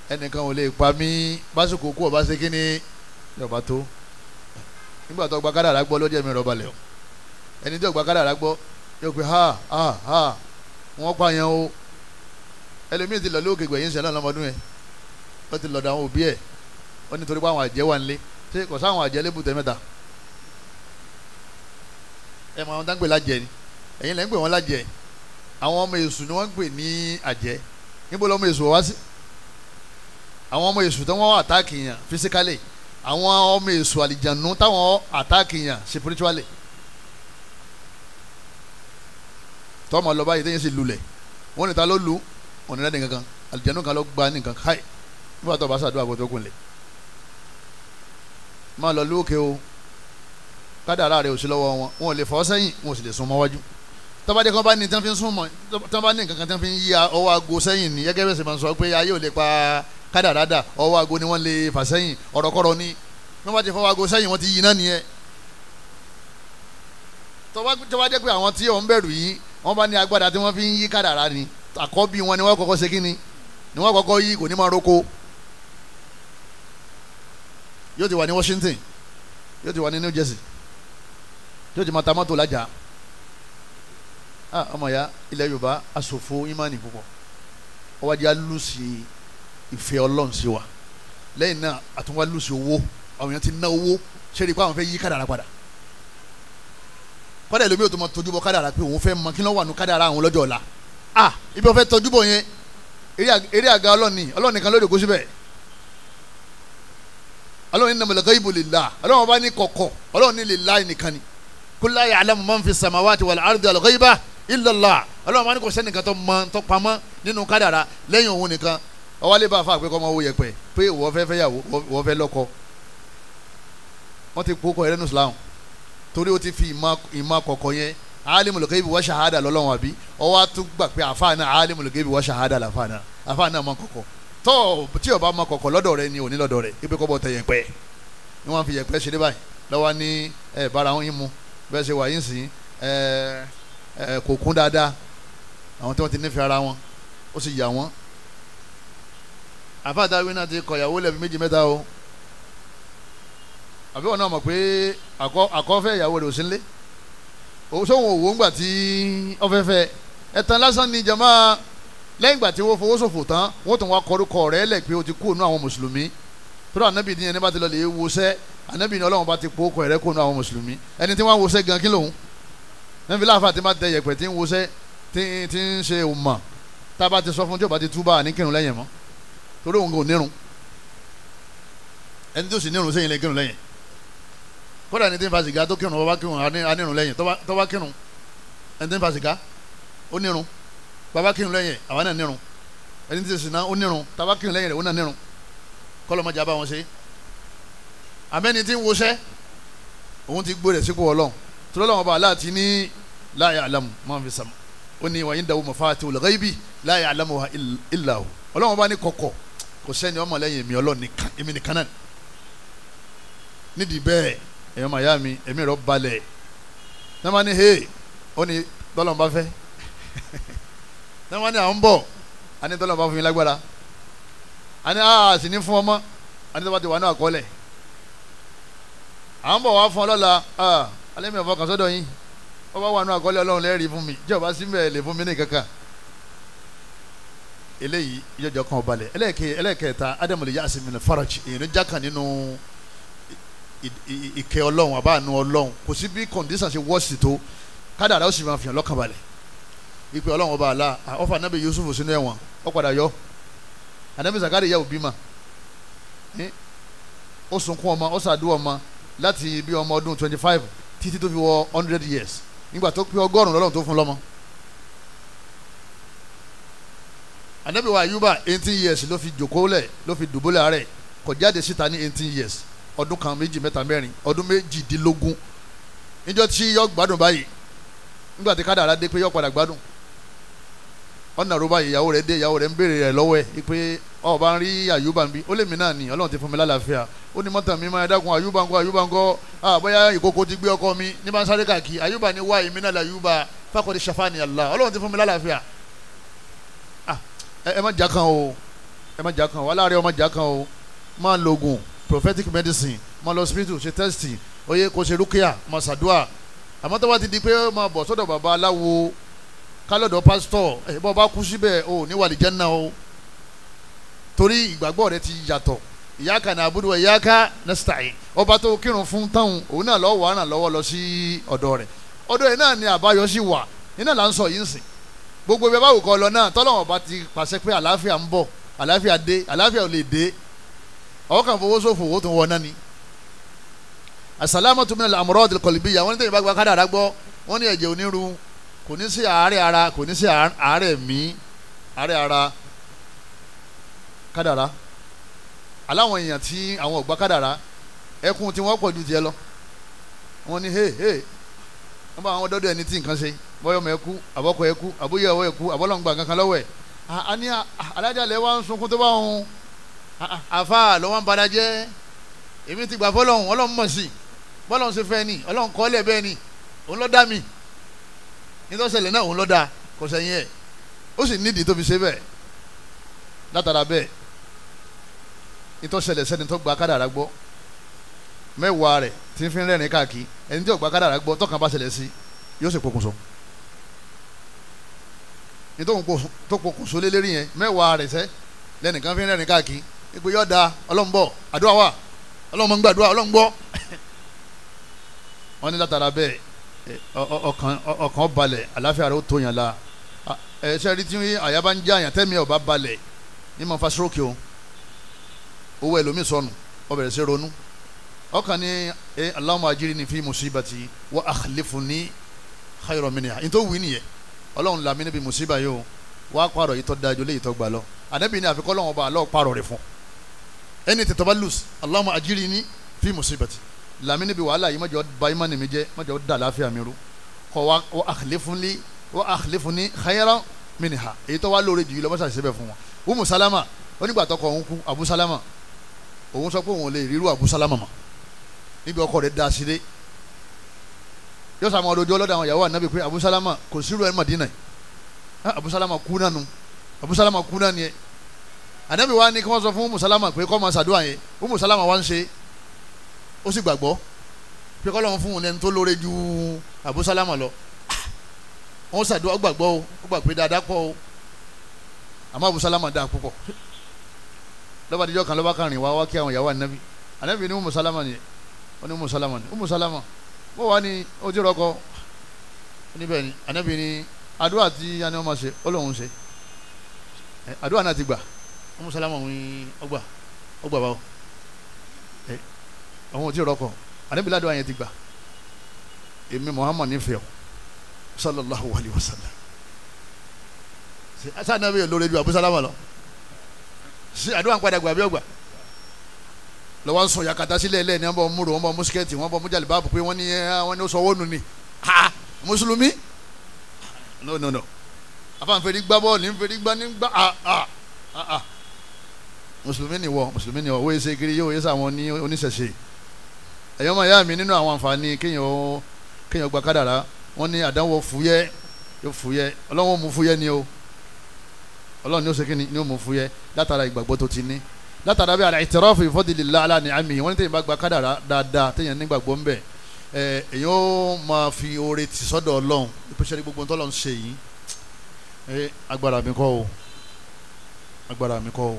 A: ẹnìkan ò lè pa mí básìkò kú ọba ṣe kíni yọba tó nígbà tó gba kádàrá gbọ́ ló jẹ́ mi rọ̀ balẹ̀ o ẹni tó gba kádàrá gbọ́ yóò pe wọ́n pa yẹn o ẹlòmíì ti lọ lóòkè gbẹ̀yìn sẹ́lẹ̀ lọ́mọdún yẹn ó ti lọ́dọ̀ àwọn òbí ẹ̀ ó nítorí pé àwọn àjẹ́ wà nílé ṣé kò sáwọn àjẹ́ lébùtẹ́ mẹ́ta ẹ mọ àwọn dáńgbè lájẹ ni ẹ̀yin lẹ́ ń pè wọ́n lájẹ àwọn ọmọ èṣù ni wọ́n ń pè ní àjẹ́ níbo lọ́mọ èṣù wá sí àwọn ọmọ èṣù tí wọ́n àtáàkì yàn physically àwọn ọmọ èṣù àlìjànú táwọn àtáàkì yàn spiritually tọ́mọ lọ báyìí téyìn sì lulẹ̀ wọ́n ní ta ló lu òní lẹ́nu kankan àlìjànú kan ló gba nìkan káì nígbà tó bá ṣàdúrà kó tó kúnlẹ̀ máa lọ lókè o kádàrá rẹ ò sí lọ́wọ́ wọn ò lè fọ́ sẹ́yìn wọn ò sì lè sún mọ́ wájú tọ́badé kan bá ní tí wọ́n fi ń sún mọ́ tọ́ba ní nǹkan kan tí wọ́n fi ń yí ọwọ́ aago sẹ́yìn ní gẹ́gẹ́ bẹ́ẹ̀ sì máa ń sọ pé ayé ò lè pa kádàrá dà ọwọ́ aago ni wọ́n lè fà sẹ́yìn ọ̀rọ̀kọ́rọ̀ ni wọ́n bá ti fọwọ́ aago sẹ́yìn wọ́n ti yí náà nìyẹn tọ́ba jẹ́ pé àwọn tí ò ń bẹ̀rù yìí wọ́n bá ní agbádá tí wọ́n fi ń yí kádàrá ni àkọ́bí wọn ni wọ́n kọ́kọ́ ṣe kíni ni wọ́n kọ́kọ́ yí kò ní máa roko yóò ti wà ní Washington yóò ti wà ní New Jersey yóò ti máa ta mọ́tò lájà ọmọ ya ilẹ̀ Yorùbá asòfo imani púpọ̀ ọwádìí alùsì ìfẹ́ Ọlọ́run sí wa lẹ́yìn náà àtúnwá lùsì owó àwọn èèyàn ti ná owó ṣé rí i pé àwọn fẹ́ yí kádàrá padà kọ́dà ẹlòmíì ò tó máa tọ́jú bọ kádàrá pé òun fẹ́ mọ kí ló wà nù kádàrá àwọn lọ́jọ́ ọ̀la ibi wọ́n fẹ́ tọ́jú bọ̀ yẹn eré àga Ọlọ́run nìkan lóde kó síbẹ̀ Ọlọ́run ní innamal ghaibu lillah Ọlọ́run bá ní kọ̀kọ̀ Ọlọ́run ní lillahi nìkan ni kul la ya'lamu man fi samawati wal ardi al ghaiba illa Allah Ọlọ́run bá ní kò sẹ́nìkan tó mọ tó pamọ́ nínú kádàrá lẹ́yìn òun nìkan ọwọ́lé bá a fà pé kọ́ ọmọ owó yẹpẹ̀ pé ìwọ fẹ́ fẹ́ yàwó ìwọ fẹ́ lọ́kọ wọ́n ti kó kọ́ ẹ̀rẹ́nu Islam torí ó ti fi ìmọ̀ kọ̀kọ̀ yẹn alimul ghaibi wa shahada lọ́lọ́run àbí ọwọ́ á tún gbà pé àfa náà alimul ghaibi wa shahada làfa náà àfa náà mọ kọ̀kọ̀ tó tí o bá mọ kọ̀kọ̀ lọ́dọ̀ rẹ ni òní lọ́dọ̀ rẹ ibi kọ́ bọ̀ tẹ̀ yẹpẹ́ ni wọ́n fi yẹpẹ́ ṣe dé báyìí lọ́wọ́ ní bára wọn yín mu bẹ́ẹ̀ ṣe wà yín sìn kò kún dáadáa àwọn tí wọ́n ti nífẹ̀ẹ́ ara wọn ó sì yà wọ́n àfa àtàwé náà ti kọ̀yàwó lẹ́bi méjì mẹ́ta o àbí wọn náà mọ̀ pé àkọ́fẹ́ ìyàwó rẹ̀ ò sí nílé sóhun òwò ńgbà tí ọ̀fẹ́fẹ́ ẹ̀tàn lásán ni jama lẹ́yìn ìgbà tí wọ́n fowó ṣòfò tán wọ́n tún wá kọrúkọ rẹ̀ lẹ̀ pé o ti kú ònú àwọn mùsùlùmí tó dà ànábì ní ẹni bá ti lọ lè wọṣẹ́ ànábì ní ọlọ́run bá ti pọ̀ ọkọ̀ rẹ̀ kó ònú àwọn mùsùlùmí ẹni tí wọ́n wọṣẹ́ gan kí lòun nẹ́bí láàfà tí máa tẹ yẹ̀pẹ̀ tí ń wọṣẹ́ tí ń ṣe òmà tá a bá ti sọ fún tí o bá ti túbà ní kírun lẹ́yìn mọ́ torí òun kò nírun ẹni tó sì nírun sẹ́yìn lè kírun lẹ́yìn kódà ní tí ń fa sìgá tó kírun ọba kírun anírun lẹ́yìn tó bá kírun ẹni tí ń fa sìgá ó nírun bàbá kírun lẹ́yìn àwọn náà nírun ẹni tí sì náà ó nírun tàbá kírun lẹ́yìn rẹ̀ ó náà nírun kọ́lọ́mọjà bá wọn ṣe àmẹ́ni tí ń woṣẹ́ òun ti gbó rẹ̀ sípò ọlọ́run tó lọ́wọ́ bá aláàtí ní la ya'lamu ma fi sama ó ní wa indahu mafatihul ghaibi la ya'lamuha illa hu ọlọ́run bá ní kọ̀kọ̀ kò sẹ́ni ọmọ lẹ́yìn èmi ọlọ́run nìkan èmi nìkan náà nídìí bẹ́ẹ̀ èèyàn màyá mi èmi rọ̀ balẹ̀ náà má ní he ó ní tọ́lọ́run bá fẹ́ náà má ní à ń bọ̀ a ní tọ́lọ́run bá fún mi lágbára a ní sì ní fún ọmọ a ní tọ́lọ́run bá ti wà ní àkọọ́lẹ̀ à ń bọ̀ wá fún ọ lọ́la alẹ́ mi ò fọkàn sọ́dọ̀ yín wọ́n bá wà ní àkọọ́lẹ̀ ọlọ́run lẹ́rìí fún mi jẹ́ ọba sí mẹ́ẹ̀ lè fún mi ní kankan eléyìí ìjọjọ kan balẹ̀ ẹlẹ́ẹ̀kẹta adamu lè yá asimina faraj èyàn ní jákàn nínú ìkẹ́ ọlọ́run àbáànú ọlọ́run kò sí bí kọ̀ǹdíṣàn ṣe wọ́ọ̀sì tó kádàrá ó sì máa fi hàn lọ́kàn balẹ̀ ìpè ọlọ́run ọba àlá ọfà anábì Yusuf sínú ẹ̀wọ̀n ó padà yọ anábì Zakari yà òbí mà ó sunkún ọmọ ó ṣàdúrà ọmọ láti bí ọmọ ọdún 25 títí tó fi wọ 100 years nígbà tó pé 100 lọ́lọ́run tó fún lọ́mọ. Ànábì wa Ayuba 18 years ló fi jòkó lẹ̀ ló fi dùbúlẹ̀ àárẹ̀ kò jáde síta ní 18 years ọdún kan méjì mẹ́ta mẹ́rin ọdún méjìdínlógún níjọ́ tí yọ gbádùn báyìí nígbà tí kádàrá dé pé yọ padà gbádùn ọ̀nà ró báyìí ìyàwó rẹ̀ dé ìyàwó rẹ̀ ń béèrè rẹ̀ lọ́wọ́ ẹ̀ pé ọba ń rí Ayuba ń bí ó lè mí náà ní Ọlọ́run ti fún mi lálàáfíà ó ní mọ́tàn mi máa dákun Ayuba ńkọ́ bóyá ìkókó ti gbé ọkọ mi ní bá ń sáré káàkiri Ayuba ní wá èmi náà Ayuba faqad shafani Allah Ọlọ́run ti fún mi lálàáfíà ẹ má jà kan o wàhálà rẹ ọmọ jà kan o máa lo oògùn prophetic medicine máa lọ hospital ṣe testing oyè kò ṣe rúkìá máa ṣàdúrà àmọ́ tó bá ti di pé máa bọ̀ sọ́dọ̀ bàbá aláwo kálọ̀dọ̀ pásítọ̀ bọ́ bá kú síbẹ̀ o ní wàlí Jánnà o torí ìgbàgbọ́ rẹ ti yàtọ̀ iyyaka na'budu wa iyyaka nasta'in ọba tó kírun fún táwọn òun náà lọ́wọ́ wàhánà lọ́wọ́ lọ sí ọ̀dọ̀ rẹ̀ ọ̀dọ̀ yẹn náà ni àbáyọ sí wà iná là ń sọ yìí ń sìn gbogbo ìbẹ́ báwò kọ́ lọ náà tọ́lọ́wọ́n bá ti pàṣẹ pé àlàáfíà ń bọ̀ àlàáfíà dé àlàáfíà ò lè dé ọkàn fowó sófò owó tó wọ náà ni as-salamatu min al-amrad al-qalbiyya wọ́n ní tẹ̀yìn bá gba kádàrá gbọ́ wọ́n ní ẹ̀jẹ̀ onírú kò ní sí àárẹ̀ ara kò ní sí àárẹ̀ mí àárẹ̀ ara kádàrá aláwọn èèyàn tí àwọn ọ̀gbá kádàrá ẹkún tí wọ́n pọ̀ ju tiẹ̀ lọ wọ́n ní wọ́n bá àwọn dọ́dọ̀ ẹni tí nǹkan ṣe bọ́yọ̀ mọ̀ ẹkú àbọ̀kọ̀ ẹkú àbúyẹ̀wò ẹkú àbọ̀lọ́ngbà kankan lọ́wọ́ ẹ̀ àní alájàlẹ̀ wa ń sunkún tó bá wọn àfa lọ́wọ́ ń bada jẹ́ èmi ti gbà fọlọ́hún ọlọ́run mọ̀ sí bọ́lọ́hún ṣe fẹ́ ni ọlọ́run kọ́ lẹ̀ bẹ́ẹ̀ ni òun ló dá mi nítòsẹ̀lẹ̀ náà òun ló dá kò sẹ́yìn ẹ̀ ó sì nídìí tó fi ṣe bẹ́ẹ̀ látara bẹ́ẹ̀ nítòsẹ̀lẹ̀ sẹ́ni tó gba kádàrá gbọ́ mẹ́wàá rẹ̀ tí ń fi rẹ́rìn káàkiri ẹni tí ò gba kádàrá gbọ́ tọ́kàn bá ṣẹlẹ̀ sí yóò sì pokùnso nítorí tó pokùnso lé lérí yẹn mẹ́wàá rẹ̀ sẹ́ lẹ́nìkan fi rẹ́rìn káàkiri ipò yóò da ọlọ́run bọ̀ àdúrà wà ọlọ́run mọ̀ ń gbàdúrà ọlọ́run gbọ́ wọ́n ní látara bẹ́ẹ̀ ọkàn balẹ̀ àláfíà rẹ̀ ó tó yàn la ẹ̀ṣẹ́ rí tí àyà bá ń jẹ́ àyàn tẹ́mi ọba balẹ̀ ní mọ̀ fa stroke o owó ẹlòmíì sọnù ó bẹ̀rẹ̀ sí ronú ọkàn ní Allahumma ajirni fi musibati wa akhlifni khayran minha ní tó wí nìyẹn ọlọ́run làmí níbi musiba yìí o wá pààrọ̀ yìí tó dájú léyìí tó gbà lọ ànábì ní àfikọ́ ọlọ́run ọba àlọ́ pààrọ̀ rẹ̀ fún ẹni tètè bá lùs Allahumma ajirni fi musibati làmí níbi wàhálà yìí mọ̀jọ́ bá ìmánì mi jẹ́ mọ̀jọ́ dà láfíà mi rú kọ́ wa akhlifni khayran minha èyí tó wá lóore jù yìí lọ mọ́sàsì síbẹ̀ fún wọn Umu Salama onígbà tọkọ òun kú Abu Salama òun sọ pé òun lè ríru Abu Salama mọ́ níbi ọkọ rẹ̀ dá sílé yóò sàmọ́ ọdọọdọ ọlọ́dọ̀ àwọn ìyàwó ànábì pé Abu Salama kò sírú ẹ̀ Madina Abu Salama kú náà nu Abu Salama kú náà nìyẹn ànábì wa ní kí wọ́n sọ fún Umu Salama pé kọ́ máa ṣàdúrà yẹn Umu Salama wa ń ṣe ó sì gbàgbọ́ pé kọ́ lọ́wọ́ fún un lẹ́nu tó lóore ju Abu Salama lọ wọ́n ṣàdúrà ó gbàgbọ́ o ó gbà pé dáadáa pọ̀ o àmọ́ Abu Salama dáa púpọ̀ lọ́ba díjọ́ kan lọ́ba kan rìn wá kí àwọn ìyàwó ànábì ní Umu Salama nìyẹn wọ́n ní Umu Salama ni Umu Salama bó wà ní ojú rọkọ níbẹ̀ ni ànábì ní àdúrà tí yanni wọ́n máa ṣe ó lóun ṣe àdúrà náà ti gbà Umu Salama wí ọgbà báwo àwọn ojú rọkọ ànábì ládùúgbò yẹn ti gbà èmi Muhammad nífẹ̀ẹ́ sallallahu alayhi wa sallam sáà náà bẹ́ẹ̀ lórí ju Abu Salama lọ sí àdúrà ń padà gbà bí ọgbà lọ́wọ́ ń sọ yakata sílẹ̀ ilẹ̀ ní wọ́n bọ̀ múrò wọ́n bọ̀ mùsùkẹ́tì wọ́n bọ̀ mújàlì báàbù pé wọ́n ní ó sọ wọ́nù ni ha mùsùlùmí no afáǹfẹ̀rí gbá bọ́ọ̀lù nífẹ̀rí gbá nígbà mùsùlùmí ni wọ́ wọ́n ṣe kiri yóò yẹ sáwọn ní oníṣẹ̀ṣe ẹ̀yọ́ máa yá mi nínú àwọn àǹfààní kéèyàn gba kádàrá wọ́n ní àdánwò fúyẹ́ yóò fúyẹ́ ọlọ́wọ́n mú fúyẹ́ ni o ọlọ́run ní ó ṣe kí ni ó mú fúyẹ́ látara ìgbàgbọ́ tó ti ní látara bí al-i'tirafu bi fadlillah ala ni'amihi wọ́n ní tẹ̀yìn bá gba kádàrá dáadáa tẹ̀yìn nígbàgbọ́ ń bẹ̀ èyàn ó máa fi oore tì sọ́dọ̀ ọlọ́run ìpèsè gbogbo ń tọ́lọ́run ṣe yìí agbára mi kọ́ o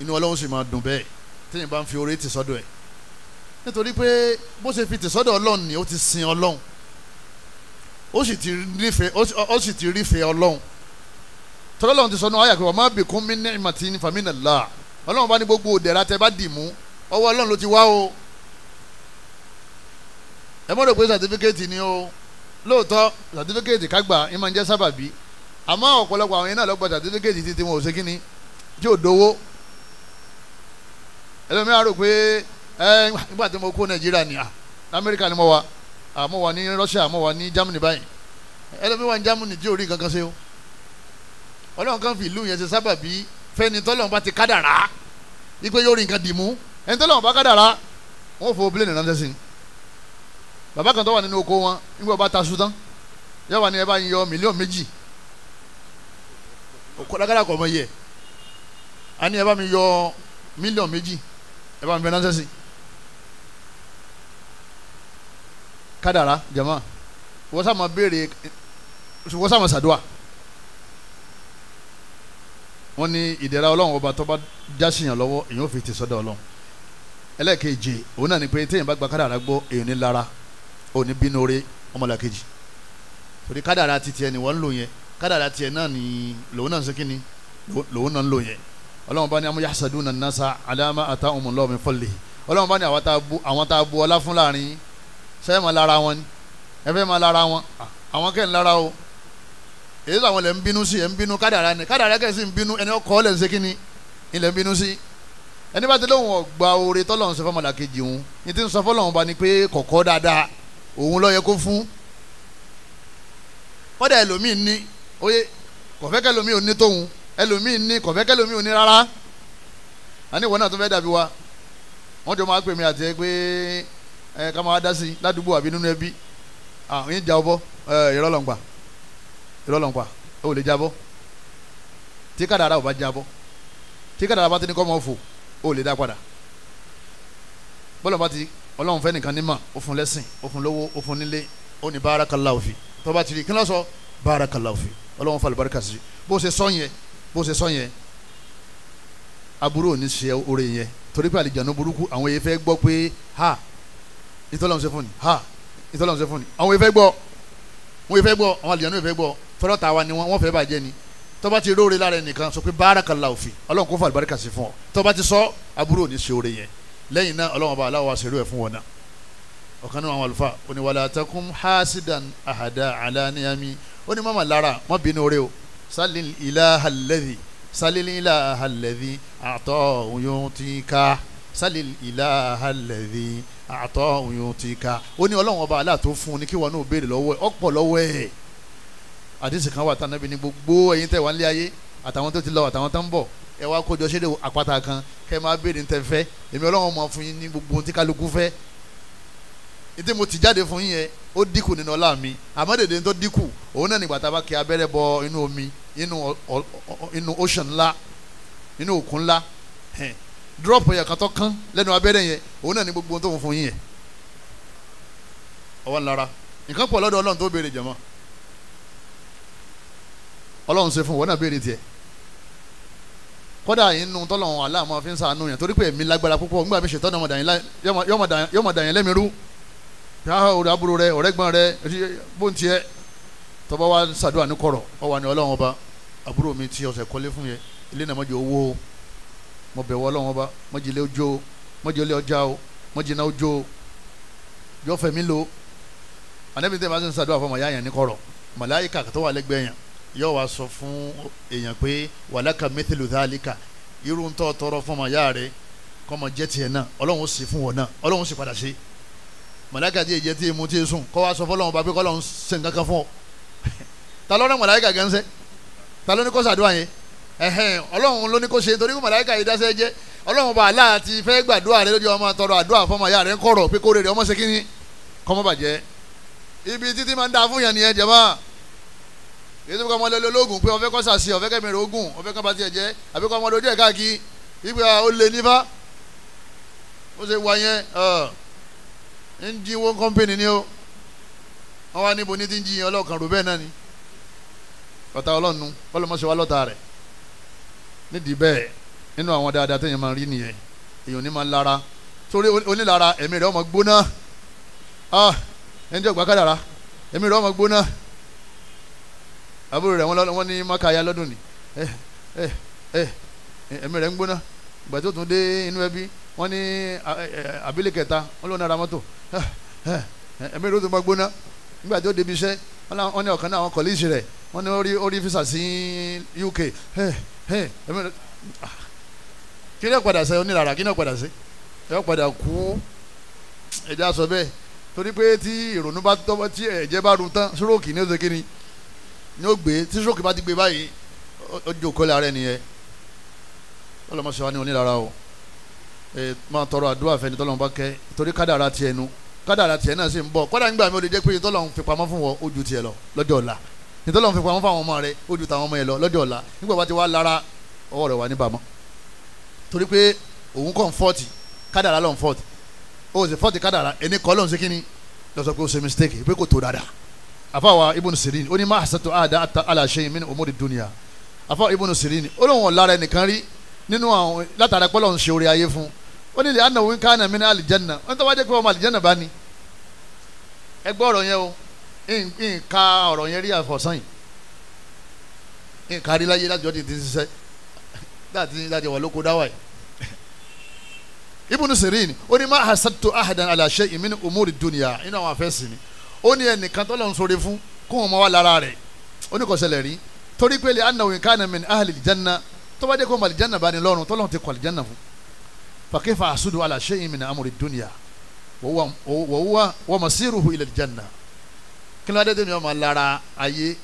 A: inú ọlọ́run sì máa dùn bẹ́ẹ̀ tẹ̀yìn bá ń fi oore tì sọ́dọ̀ ẹ̀ nítorí pé bó ṣe fi tì sọ́dọ̀ ọlọ́run ni ó ti sin ọlọ́run ó sì ti rífẹ̀ẹ́ ọlọ́run tọ́lọ́run ti sọ ní àyà pé wa ma bikum min ni'matin faminallah ọlọ́run bá ní gbogbo òdẹ̀ra tẹ bá dì mú ọwọ́ ọlọ́run ló ti wá o ẹ mọ̀ rò pé sàtífíkẹ́ẹ̀tì ni o lóòótọ́ sàtífíkẹ́ẹ̀tì kágbà ń máa ń jẹ́ sábàbí àmọ́ ọ̀pọ̀lọpọ̀ àwọn yẹn náà lọ́gbà sàtífíkẹ́ẹ̀tì títí wọn ò ṣe kíni tí ò dówó ẹlòmíràn rò pé nígbà tí mo kó Nàìjíríà ní Amẹ́ríkà ni mo wà ní Russia mo wà ní Germany báyìí ẹlòmíràn wà ní Germany tí ò rí kankan ṣe o ọlọ́run kan fi ìlú yẹn ṣe sábàbí fẹ́ni tọ́lọ́run bá ti kádàrá wípé yóò rí nǹkan dìmú ẹni tọ́lọ́run bá kádàrá wọ́n fò bílẹ̀ nìyẹn sẹ́sìn bàbá kan tó wà nínú oko wọn nígbà bá ta sùtán yóò wà ní ẹ bá ń yọ mílíọ̀nù méjì kọ́dákàdà kọ̀ mọ́ yẹ a ní ẹ bá mi yọ mílíọ̀nù méjì ẹ bá mi fẹ́ náà sẹ́sìn kádàrá jama wọ́n sá ma béèrè wọ́n sá ma ṣàdúà wọ́n ní ìdẹ̀ra ọlọ́run ọba tó bá jásìyàn lọ́wọ́ èyàn ò fi ti sọ́dọ̀ ọlọ́run ẹlẹ́ẹ̀kejì òun náà ni pé téèyàn bá gba kádàrá gbọ́ èyàn ní lára òun ní bínú oore ọmọlàkejì torí kádàrá ti tiẹ̀ ni wọ́n ń lò yẹn kádàrá tiẹ̀ náà ni lòun náà ń ṣe kíni lòun náà ń lò yẹn ọlọ́run bá ní am yahsaduna an-nasa ala ma atahumullahu min fadlihi ọlọ́run bá ní àwọn tá a bu ọlá fún láàrin sẹ́yìn máa lára wọn ni ẹ fẹ́ máa lára wọn àwọn kẹ́ ń lára o èyí tó àwọn lè ń bínú sí ẹ̀ ń bínú kádàrá ni kádàrá kẹ́sì ń bínú ẹni ọkọ̀ lẹ̀ ń ṣe kíni ilẹ̀ ń bínú sí ẹni bá ti lóun ọgbà oore tọ́lọ́run ṣe fọ́mọlá kejì òun ní ti ń sọ fọ́lọ́run bá ní pé kọ̀kọ́ dáadáa òun ló yẹ kó fún kọ́dà ẹlòmíì ní oyè kọ̀fẹ́ kẹlòmíì ò ní tóun ẹlòmíì ní kọ̀fẹ́ kẹlòmíì ò ní rárá àní ìwọ náà tó fẹ́ dàbí wa wọ́n jọ máa pè mí àti ẹ pé ẹ ká máa dá sí ládùúgbò àbí nínú ẹbí àwọn yìí já ọ bọ́ ìrọ̀lọ́ngbà ó lè jábọ́ tí kádàrá ò bá jábọ́ tí kádàrá bá ti ní kọ́ mọ́ fò ó lè dá padà bọ́lá bá ti ọlọ́run fẹ́ nìkan ní mà ó fún lẹ́sìn ó fún lówó ó fún nílé ó ní barakallahu fi tó bá ti rí kí ló sọ barakallahu fi ọlọ́run fa àlùbáríkà sí bó ṣe sọ yẹn aburú ò ní ṣe oore yẹn torí pé àlìjànú burúkú àwọn èyí fẹ́ gbọ́ pé ha ìtọ́lọ́run ṣe fún ni ìtọ́lọ́run ṣe fún ni àwọn èyí fẹ́ gbọ́ àwọn àlìjànú èyí fẹ́ gbọ́ tọ́lọ́ ta wa ni wọ́n fẹ́ bàjẹ́ ni tó bá ti róore lára ẹnìkan sọ pé barakallahu fi ọlọ́run kó fa àlùbáríkà sí fún ọ tó bá ti sọ aburú ò ní ṣe oore yẹn lẹ́yìn náà ọlọ́run ọba aláwọ̀ àṣírí ẹ̀ fún wọn náà ọ̀kan nínú àwọn àlùfáà ó ní wala takum hasidan ahada ala niyami ó ní mọ́mọ́ lára wọ́n bínú oore o salil ilaha alladhi a'ta yutika salil ilaha alladhi a'ta yutika ó ní ọlọ́run ọba aláà tó fún un ní kí wọn náà béèrè lọ́wọ́ ẹ̀ ọ̀pọ̀ lọ́wọ́ ẹ̀ àdìsí kan wà tánàbí ní gbogbo ẹ̀yin tẹ̀ wá nílé ayé àtàwọn tó ti lọ àtàwọn tó ń bọ̀ ẹ wá kójọ ṣẹlẹ àpáta kan kẹ máa béèrè ní tẹfẹ èmi Ọlọ́run mọ fún yín ní gbogbo ohun tí kálukú fẹ́ ètò mo ti jáde fún yín yẹn ó dínkù nínú ọlá mi àmọ́ dèdè tó dínkù òun náà nígbà tá a bá kí abẹ́rẹ́ bọ inú omi inú ocean ńlá inú òkun ńlá drop yẹn kan tó kán lẹ́nu abẹ́rẹ́ yẹn òun náà ní gbogbo ohun tó fún yín yẹn ọwọ́ ńlára nǹkan pọ̀ lọ́dọ̀ Ọlọ́run tó béèrè jẹ̀mọ́ Ọlọ́run ṣe fún wọn náà béèrè tiẹ̀ kódà inú tọ́lọ́run aláàmọ́ fi ń sànú yẹn torí pé èmi lágbára púpọ̀ nígbà mi ṣètọ́ yọmọ dàyẹn lẹ́mi rú yàrá òrè àbúrò rẹ ọ̀rẹ́gbọ́n rẹ bó ń tiẹ̀ tọ́ba wa ṣàdúrà ní kọ̀rọ̀ ọ wà ní Ọlọ́run ọba àbúrò mi ti ọ̀sẹ̀ kọ́lé fún yẹn ilé náà mọ̀jẹ̀ owó mo bẹ̀wọ̀ Ọlọ́run ọba mọ̀jẹ̀ ilé ojó mọ̀jẹ̀ ilé ọjà o mọ̀jẹ̀ iná ojó yọ fẹ̀mí lo ànẹ́bí tẹ́ máa ń ṣàdúrà fún ọmọ yá yẹn ní kọ̀rọ̀ màláyíkà tó wà lẹ́gbẹ̀ẹ́ yẹn yóò wá sọ fún èèyàn pé wàlákà mithlu dhalika irú ń tọ́ tọrọ fún ọmọ ìyá rẹ kọ́mọ jẹ́ tiẹ̀ náà ọlọ́run ó sì fún wọn náà ọlọ́run ó sì padà sí màláíkà tí èjẹ tí èmu tí èsùn kọ́ wá sọ fọlọ́run bá pé kọ́lọ́run ṣe nǹkan kan fún ọ ta ló rán màláíkà gánṣẹ́ ta ló ní kó ṣàdúrà yẹn ọlọ́run ló ní kó ṣe nítorí màláíkà yìí dáṣẹ́ jẹ́ ọlọ́run bá aláà ti fẹ́ gbàdúrà rẹ lójú ọmọ tọrọ àdúrà fọmọ ìyá rẹ ń kọ̀rọ̀ pé kó rere ọmọ ṣe kíní kọ́mọ bàjẹ́ ibi títí máa ń da fún yẹn nìyẹn jẹ̀mọ́ èyí tó kọ́ ọmọ lẹ́lẹ́ ológun pé ọ̀fẹ́ kọ́ sàṣì ọ̀fẹ́ kẹ́mi rẹ̀ ogun ọ̀fẹ́ kọ́ bá tiẹ̀ jẹ́ àbí kọ́ ọmọ lójú ẹ̀ káàkiri ìgbà ó lè nífà ó ṣe wá yẹn ń jí owó kọ́mpìnì ni ó wọ́n wá níbo ní ti ń jí ọlọ́kan rò bẹ́ẹ̀ náà ni ọ̀tá ọlọ́nu bọ́lọ́mọṣẹ́ wa lọ́ta rẹ̀ nídìí bẹ́ẹ̀ nínú àwọn dáadáa téèyàn máa rí nìyẹn èèyàn ní máa lára torí onílára ẹ̀mí rẹ̀ ọmọ gbóná ẹni tí ọgbà kádàrá ẹ̀mí rẹ̀ ọmọ gbóná àbúrò rẹ̀ wọ́n ní mákàyà lọ́dún ni ẹ̀mí rẹ̀ ń gbóná ìgbà tó tún dé inú ẹbí wọ́n ní abílẹ̀ kẹta wọ́n lọ́ọ́ nára mọ́tò ẹ̀mí rẹ̀ ó tún máa gbóná nígbà tó débi iṣẹ́ wọ́n ní ọ̀kan náà àwọn kọ̀líṣì rẹ̀ wọ́n ní orí físà sí UK ẹ̀mí rẹ̀ kí ni ó padà sẹ́ onílára kí ni ó padà sẹ́ ẹ̀ ó padà kú ẹ̀já sọ bẹ́ẹ̀ torí pé tí ìrònú bá tọ́ tí ẹ̀jẹ̀ bá run tán stroke ní oṣù kínní ní ó gbé tí stroke bá ti gbé báyìí ó jókòó lára ẹni yẹn ọlọmọṣẹ́ wa ní onílára o máa tọrọ àdúrà fẹ́ni tọ́lọ́run bá kẹ́ torí kádàrá tiẹ̀ nu kádàrá tiẹ̀ náà sì ń bọ̀ kọ́dà nígbà mi ò lè jẹ́ pé tọ́lọ́run fi pamọ́ fún wọn ó ju tiẹ̀ lọ lọ́jọ́ ọ̀la tọ́lọ́run fi pamọ́ fún àwọn ọmọ rẹ̀ ó ju tàwọn ọmọ yẹn lọ lọ́jọ́ ọ̀la nígbà bá ti wá lára ọwọ́ rẹ̀ wà níbàámọ́ torí pé òun kàn fọ́ọ̀tì kádàrá lọ́n fọ́ọ̀tì ó sì fọ́ọ̀tì kádàrá ẹni kọ́ lọ́n ṣe kínní lọ sọ pé ó ṣe mistake pé kò tó dáadáa afawa Ibn Sirin ó ní má àṣàtò àdá ala shay'in min umuri dunya afawa Ibn Sirin ó lóun ọ̀lára ẹnìkan rí nínú àwọn látara pé Ọlọ́run ṣe orí ayé fún ó ní lè annahu kana min aljanna wọ́n tó wá jẹ́ pé ọmọ aljanna bá ní ẹgbẹ́ ọ̀rọ̀ yẹn o nǹka ọ̀rọ̀ yẹn rí àfọ̀sán yìí nǹka rí láyé láti ọdún ti ṣiṣẹ́ láti wà lóko dáwà yìí Ibn Sirin ó ní má àṣàtò ahadan ala shay'in min umuri dunya inú àwọn afẹ́sìn ni ó ní ẹnìkan tó lọ́n sọ̀rọ̀ fún kó wọn máa wá lára rẹ̀ ó ní kò ṣẹlẹ̀ rí torí pé lè annahu kana min ahli aljanna tó bá jẹ́ kó màlì janna bá ní lọ́rùn tó lọ́n ti kọ́ aljanna fún fa kayfa asudu ala shay'in min amri dunya wa masiruhu ila aljanna kí ló dé tẹ́mi ọmọ lára ayé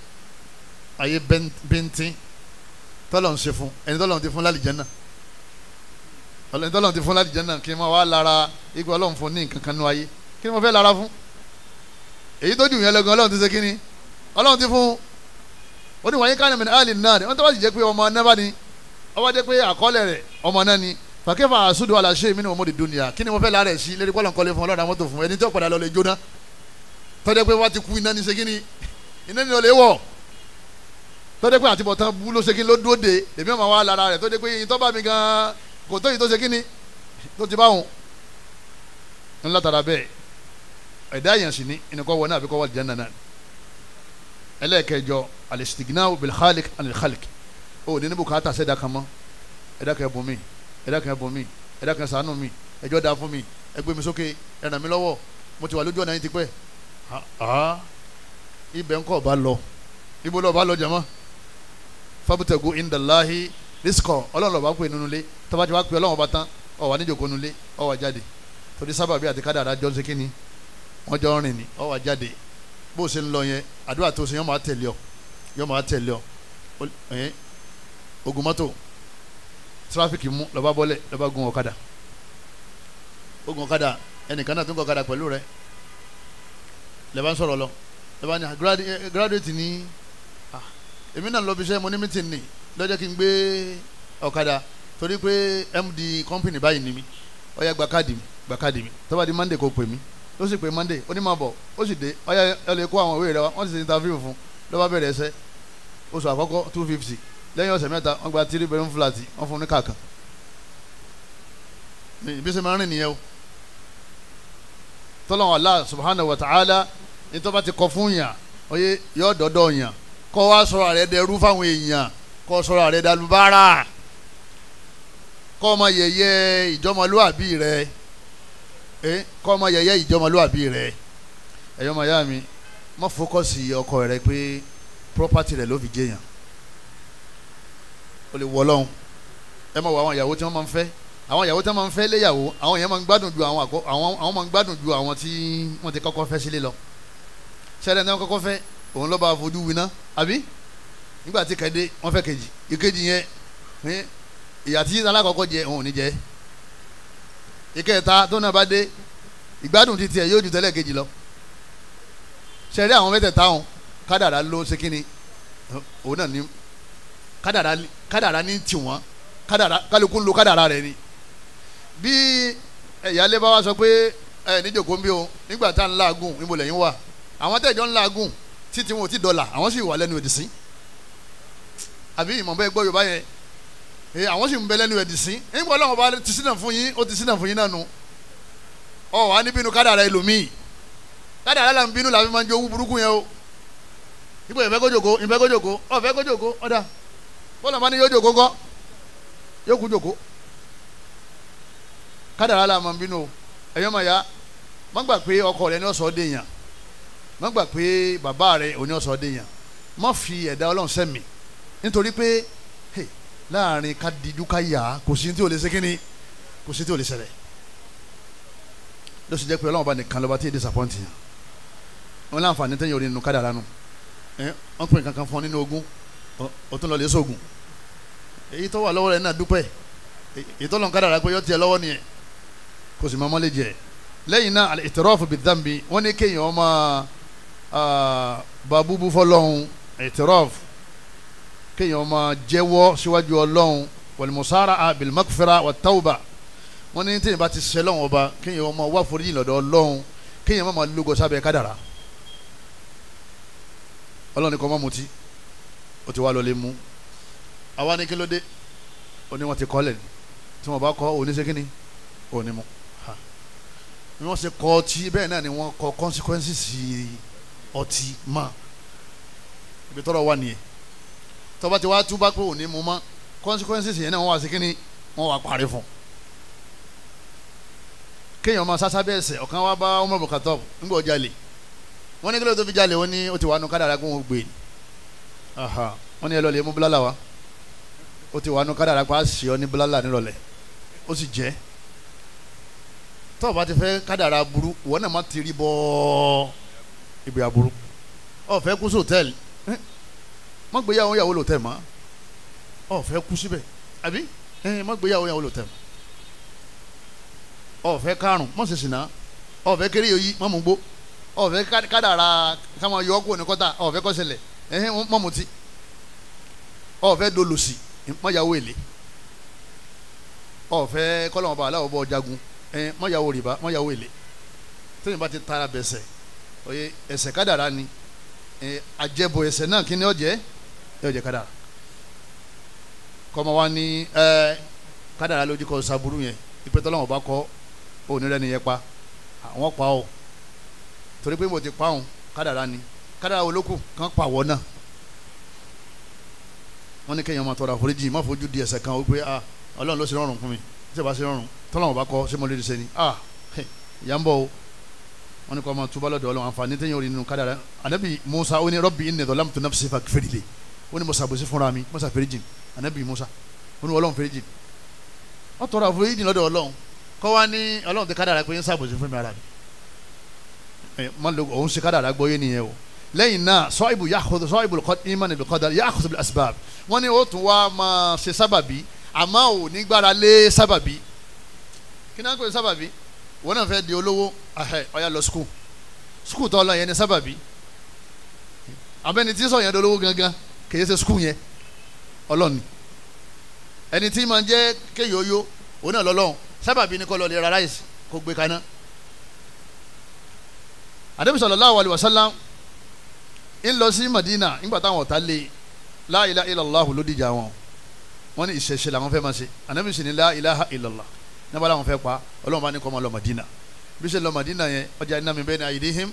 A: bẹ́ntín tó lọ́n ṣe fún ẹni tó lọ́n ti fún lálì janna ẹni tó lọ́n ti fún lálì janna kí n máa wá lára igbó ọlọ́run fún ní nǹkan kan nú ayé kí ni mo fẹ́ lára fún èyí tó jù yẹn lọ́gàn ọlọ́run ti ṣe kínní ọlọ́run ti fún ó ní wọ́n yín kánà min ahli an-nar wọ́n tó bá sì jẹ́ pé ọmọ náà bá ní ọba jẹ́ pé àkọọ́lẹ̀ rẹ̀ ọmọ náà ni fa kayfa asudu ala shay'in min umuri dunya kí ni mo fẹ́ lára ẹ̀ sí lérí pọ́lọ̀ nkọ́lé fún ọlọ́run àmọ́tò fún ẹni tí ó padà lọ lè jóná tọ́jú pé wọ́n ti kú iná ní ṣe kínní iná ní ọ̀lẹ́ wọ̀ tọ́jú pé àtibọ̀tán bú ló ṣe kínní ló dúró de èmi ọmọ wa lára rẹ̀ tọ́jú pé yìí tó bá mi gan kò tó yìí tó ṣe kínní tó ti báwọn ńlá tara bẹ́ẹ̀ ẹ̀dá yẹn sì ní ẹnìkan wọ náà àbíkọ́ wọ aljanna náà ẹlẹ́ẹ̀kẹjọ al-istighna'u bil-khaliq anil-khaliq ó ní bùkátà sẹ́dá kan mọ́ ẹ̀dá kan ẹ̀bùn mi ẹ̀dá kan ẹ̀bùn mi ẹ̀dá kan ṣàánú mi ẹjọ́ da fún mi ẹ gbé mi sókè ẹ ràn mí lọ́wọ́ mo ti wà lójú ọ̀nà yín ti pẹ́ ibẹ̀ ńkọ́ bá lọ ibo lọ́ọ́ bá lọ jẹ̀mọ́ fabtagu indallahi rizqa ọlọ́run lọ́ọ́ bá pè nínú ilé tọ́ba ti wá pè ọlọ́run bá tán ó wà níjòkó nínú ilé ó wà jáde torí sábàbí àti kádàrá jọ ṣe kíni wọ́n jọ rìn ní ó wà jáde bó ṣe ń lọ yẹn àdúrà tó ṣe yọ́n máa tẹ̀lé ọ ogun mọ́tò tírafíkì mú lọ́ba bọ́lẹ̀ lọ́ba gun ọ̀kadà ẹnìkan náà tún kọ́ ọ̀kadà pẹ̀lú rẹ̀ lẹ́bàá ń sọ̀rọ̀ lọ lẹ́bàá ní graduate ní èmi náà lọ bí iṣẹ́ mo ní meeting ní lọ́jọ́ kí n gbé ọ̀kadà torí pé MD company báyìí ní mi ó yá gba káàdì mi tó bá di Monday kò pè mí ó sì pé Monday ó ní máa bọ̀ ó sì dé ó yá ẹ lè kó àwọn ìwé rẹ wá wọ́n sì ṣe interview fún lọ́ba bẹ̀rẹ̀ ẹsẹ̀ oṣù àkọ́kọ́ 250 lẹ́yìn ọ̀sẹ̀ mẹ́ta wọ́n gba 3 bedroom flat wọ́n fún ní kàkà bí ṣe máa ń rìn nìyẹn o tọ́lọ́wọ́n Allah subhanahu wa ta'ala ní tó bá ti kọ fún yàn oyè yọ dọ́dọ̀ yàn kọ́ wá sọ̀rọ̀ rẹ̀ dẹrú fáwọn èèyàn kọ́ sọ̀rọ̀ rẹ̀ dalubára kọ́ ọmọ yẹ̀yẹ́ ìjọmọlúwàbí rẹ̀ kọ́ ọmọ yẹ̀yẹ́ ìjọmọlúwàbí rẹ̀ ẹ̀yọ́ ọmọ ìyá mi má fókọ̀sì ọkọ rẹ̀ pé property rẹ̀ ló fi jẹyàn ó lè wọ Ọlọ́run ẹ máa wọ àwọn ìyàwó tí wọ́n máa ń fẹ́ àwọn ìyàwó tí wọ́n máa ń fẹ́ léyàwó àwọn yẹn máa ń gbádùn ju àwọn máa ń gbádùn ju àwọn tí wọ́n ti kọ́kọ́ fẹ́ sílé lọ ṣẹlẹ̀ ní wọ́n kọ́kọ́ fẹ́ òun lọ́ba fojú winá àbí nígbà tí kẹ́dé wọ́n fẹ́ kejì ìkejì yẹn ìyà tí alákọ̀ọ́kọ́ jẹ òun ò ní jẹ ìkẹta tó náà bá dé ìgbádùn ti tiẹ̀ yóò ju tẹ́lẹ̀ kejì lọ ṣẹlẹ̀ àwọn mẹ́tẹ̀ẹ̀ta hàn kádàrá ló ṣe kíni òun náà ní kádàrá ní tiwọn kádàrá kálukú ń lo kádàrá rẹ̀ ni bí ìyáálé bá wá sọ pé ẹ níjòkó ń bí o nígbà tá à ń làágùn níbo lẹ́yìn wà àwọn tẹ̀jọ́ ń làágùn títí wọn ò ti dọ̀là àwọn sì wà lẹ́nu ẹ̀dì sí àbí ìmọ̀ bẹ́ẹ̀ gbọ́ Yorùbá yẹn àwọn sì ń bẹ lẹ́nu ẹ̀dì sí nígbà Ọlọ́run bá ti sínà fún yín ó ti sínà fún yín náà nu ọ wà ní bínú kádàrá ẹlòmíì kádàrá là ń bínú làbí máa ń jẹ owó burúkú yẹn o ipò ìfẹ́ kójòkó ọ̀fẹ́ kójòkó ọ̀dà bọ́lá máa ní yóò jòkó kọ́ yóò kú jòkó kádàrá la máa ń bínú o ẹ̀yọ́ máa ya má gbà pé ọkọ rẹ ní ọ̀sọ́ dé yàn má gbà pé bàbá rẹ ò ní ọ̀sọ́ dé yàn má fi ẹ̀dá Ọlọ́run sẹ́mi nítorí pé láàrin ká dijú ká yà kò sí tí ò lè ṣe kíni kò sí tí ò lè ṣẹlẹ̀ ló sì jẹ́ pé Ọlọ́run bá nìkan lọ́ba tí ì disappoint yàn wọn láǹfààní tẹ́yìn orí nínú kádàrá nù wọ́n pè kankan fún ọ nínú ogún o tún lọ lè sóògùn èyí tó wà lọ́wọ́ rẹ̀ náà dúpẹ́ èyí tó lọ́n kádàrá pé yọ tiẹ̀ lọ́wọ́ nìyẹn kò sì máa mọ́lẹ̀ jẹ́ lẹ́yìn náà al-i'tiraf bid-dhanbi wọ́n ní kéèyàn ọmọ babúbú fọlọ́hún i'tiraf kéèyàn ọmọ jẹ́wọ́ síwájú Ọlọ́hun wal-musara'a bil-maghfira wat-tawba wọ́n ní téèyàn bá ti ṣẹ̀ lọ́hùn ọba kéèyàn ọmọ wá foríjì lọ́dọ̀ Ọlọ́hun kéèyàn má máa lógo sábẹ́ kádàrá Ọlọ́hun ní kó má mutí ó ti wá lọ lé mú àwa ní kí ló dé ó ní wọ́n ti kọ́ lẹ̀ ní tí wọ́n bá kọ́ òní ṣe kíni òní mu ni wọ́n ṣe kọ́ ọtí bẹ́ẹ̀ náà ni wọ́n kọ́ consequences ọtí mọ́ ibi tọ́rọ̀ wà nìyẹn tọ́ba ti wá túbá pé òní mu mọ́ consequences yẹn náà wọ́n wá sí kíni wọ́n wá parí fún kéèyàn máa sásá bẹ́ẹ̀ sẹ̀ ọ̀kan wá bá Umar bin Khattab nígbà ó jalè wọ́n ní kí ló tó fi jalè wọ́n ní ó ti wà nù kádàrá kó wọ́n gbé wọ́n ní ẹ lọ lè mú búlálà wa ó ti wà nù kádàrá pa á sì ọ ní búlálà nírọ̀lẹ́ ó sì jẹ́ tọ́ọ̀ bá ti fẹ́ kádàrá burú ìwọ náà má ti rí bọ́ ibi aburú ó fẹ́ kú sí hòtẹ́ẹ̀lì má gbéyàwó yàwó lòtẹ́ẹ̀ mọ́ ó fẹ́ kú síbẹ̀ àbí má gbéyàwó yàwó lòtẹ́ẹ̀ mọ́ ó fẹ́ kárùn má ṣe ṣìnà ó fẹ́ kéré yòóyí má mú gbó ó fẹ́ kádàrá káwọn yọ ọkùnrin kọ́ta ó fẹ́ kọ́sẹ̀lẹ̀ má mutí ó fẹ́ dolòsì má yàwó èlé ó fẹ́ kọ́lọ́mọ bá aláwọ̀ bọ́ jagun má yàwó rìbá má yàwó èlé tẹ́yìn bá ti tara bẹ̀sẹ̀ oye ẹ̀ṣẹ̀ kádàrá ni àjẹbọ ẹ̀ṣẹ̀ náà kí ni ó jẹ́ yóò jẹ́ kádàrá kọ́mọ wa ní kádàrá lójú kọ́ sábúrú yẹn ìpẹ́tọ́ lọ́wọ́ bá kọ́ òní rẹ̀ nìyẹn pa àwọn pa ọ́ torí pé mo ti pa òun kádàrá ni kádàrá olókù kan pa àwọ̀ náà wọ́n ní kéèyàn máa tọrọ àforíjì má fojú di ẹ̀ṣẹ̀ kan ó pé Ọlọ́run ló ṣe rọrùn fún mi tí ì bá ṣe rọrùn tọ́lọ́wọ́ bá kọ́ ṣé mo lè ṣe ni ìyá ń bọ̀ o wọ́n ní kó máa túbọ̀ lọ́dọ̀ Ọlọ́run àǹfààní téèyàn orí nínú kádàrá Ànábì Musa ó ní Rabbi inni zalamtu nafsi faghfir li ó ní mo ṣàbòsí fúnra mi mo ṣàforíjì Ànábì Musa ó ní Ọlọ́run foríjì wọ́n tọrọ àforíjì lọ́dọ̀ Ọlọ́run kọ́ wá ní Ọlọ́run ti kádàrá pé ń ṣàbòsí fún mi ara mi òun ṣe kádàrá gbọ́ yé nìyẹn o lẹ́yìn náà sọ́ọ̀bù ìmánì bil qadar ya'khudhu bil asbab wọ́n ní ó tún wá máa ṣe sábàbí àmọ́ ò ní gbára lé sábàbí kí náà kò ní sábàbí wọ́n náà fẹ́ di olówó ọ̀yà lọ skul tó lọ yẹn ní sábàbí abẹ́ni tí sọ yẹn di olówó gangan kì í ṣe skul yẹn ọlọ́ni ẹni tí máa jẹ́ kéyòóyó òun náà lọ́lọ́run sábàbí ni kó lọ lè ra ráìsì kó gbé kaná Ànábì sallallahu alaihi wasallam ń lọ sí Madina nígbà táwọn ọ̀tá lé la ilaha illallah ló dìjà wọn ní ìṣẹ̀ṣẹ̀ làwọn fẹ́ máa ṣe Ànábì sì ní la ilaha illallah nígbà làwọn fẹ́ pa Ọlọ́run bá ní kó máa lọ Madina bí ṣe lọ Madina yẹn ọjà inna min bayni aydihim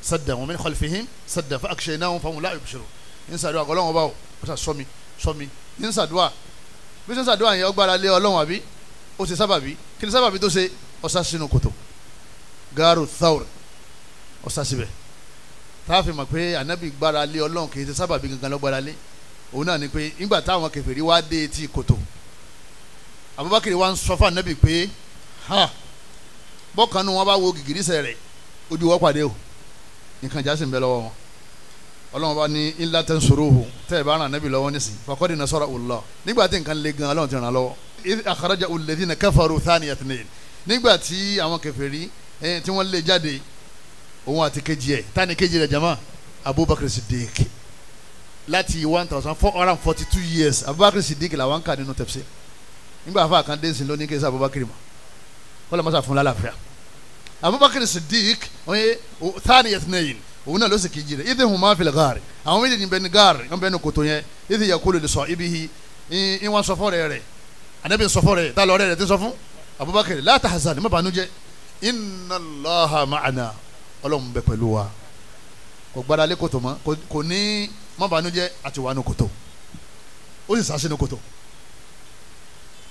A: saddan wa min khalfihim saddan fa akshaynahum fahum la yubsirun ń sàdúrà Ọlọ́run bá ó sọmi ń sàdúrà bí ṣe ń sàdúrà yẹn ọgbàrá lé Ọlọ́run àbí ó ṣe sábàbí kí ni sábàbí tó ṣe ọ̀sá sínú kòtò Garu Thawr ọ̀sá síbẹ̀ táàfin mọ̀ pé ànábì gbára lé Ọlọ́run kì í ṣe sábàbí gangan ló gbára lé òun náà ni pé nígbà táwọn kèfèrí wá dé etí kòtò Abubakar wá ń sọ fún ànábì pé bọ́kànnù wọn bá wo gìgìrísẹ̀ rẹ̀ ojú wọ́n pàdé o nǹkan ìjà sì ń bẹ lọ́wọ́ wọn Ọlọ́run bá ní illa tansuruhu tẹ́ ẹ bá ràn ànábì lọ́wọ́ nísìnyí faqad nasarahu Allah nígbà tí nǹkan le gan Ọlọ́run ti ràn án lọ́wọ́ idh akhrajahu alladhina kafaru thaniya ithnayn nígbà tí àwọn kèfèrí tí wọ́n lé jáde òun àti kejì ẹ̀ tani kejì rẹ̀ jama Abubakar Siddiq láti 1442 years Abubakar Siddiq làwọn kà nínú tafsir nígbà afa kan dé sin lónìí kí ẹsẹ Abubakar mọ kọlọ mọsà fún lálàáfíà Abubakar Siddiq oye thaniya ithnayn òun náà ló sì kejì rẹ̀ idh huma fil ghar àwọn méjì ní bẹ ní gaari wọn bẹ ní kòtò yẹn idh yaqulu li sahibihi ìwọn sọfọ rẹ̀ anabi sọfọ rẹ̀ tá lọrẹ rẹ̀ ti sọ fún Abubakar la tahzan má bànújẹ́ inna Allaha ma'ana Ọlọ́run bẹ pẹ̀lú wa kò gbára lé kòtò mọ́ kò ní má bànújẹ́ àti wà ní kòtò ó sì sàṣẹ ní kòtò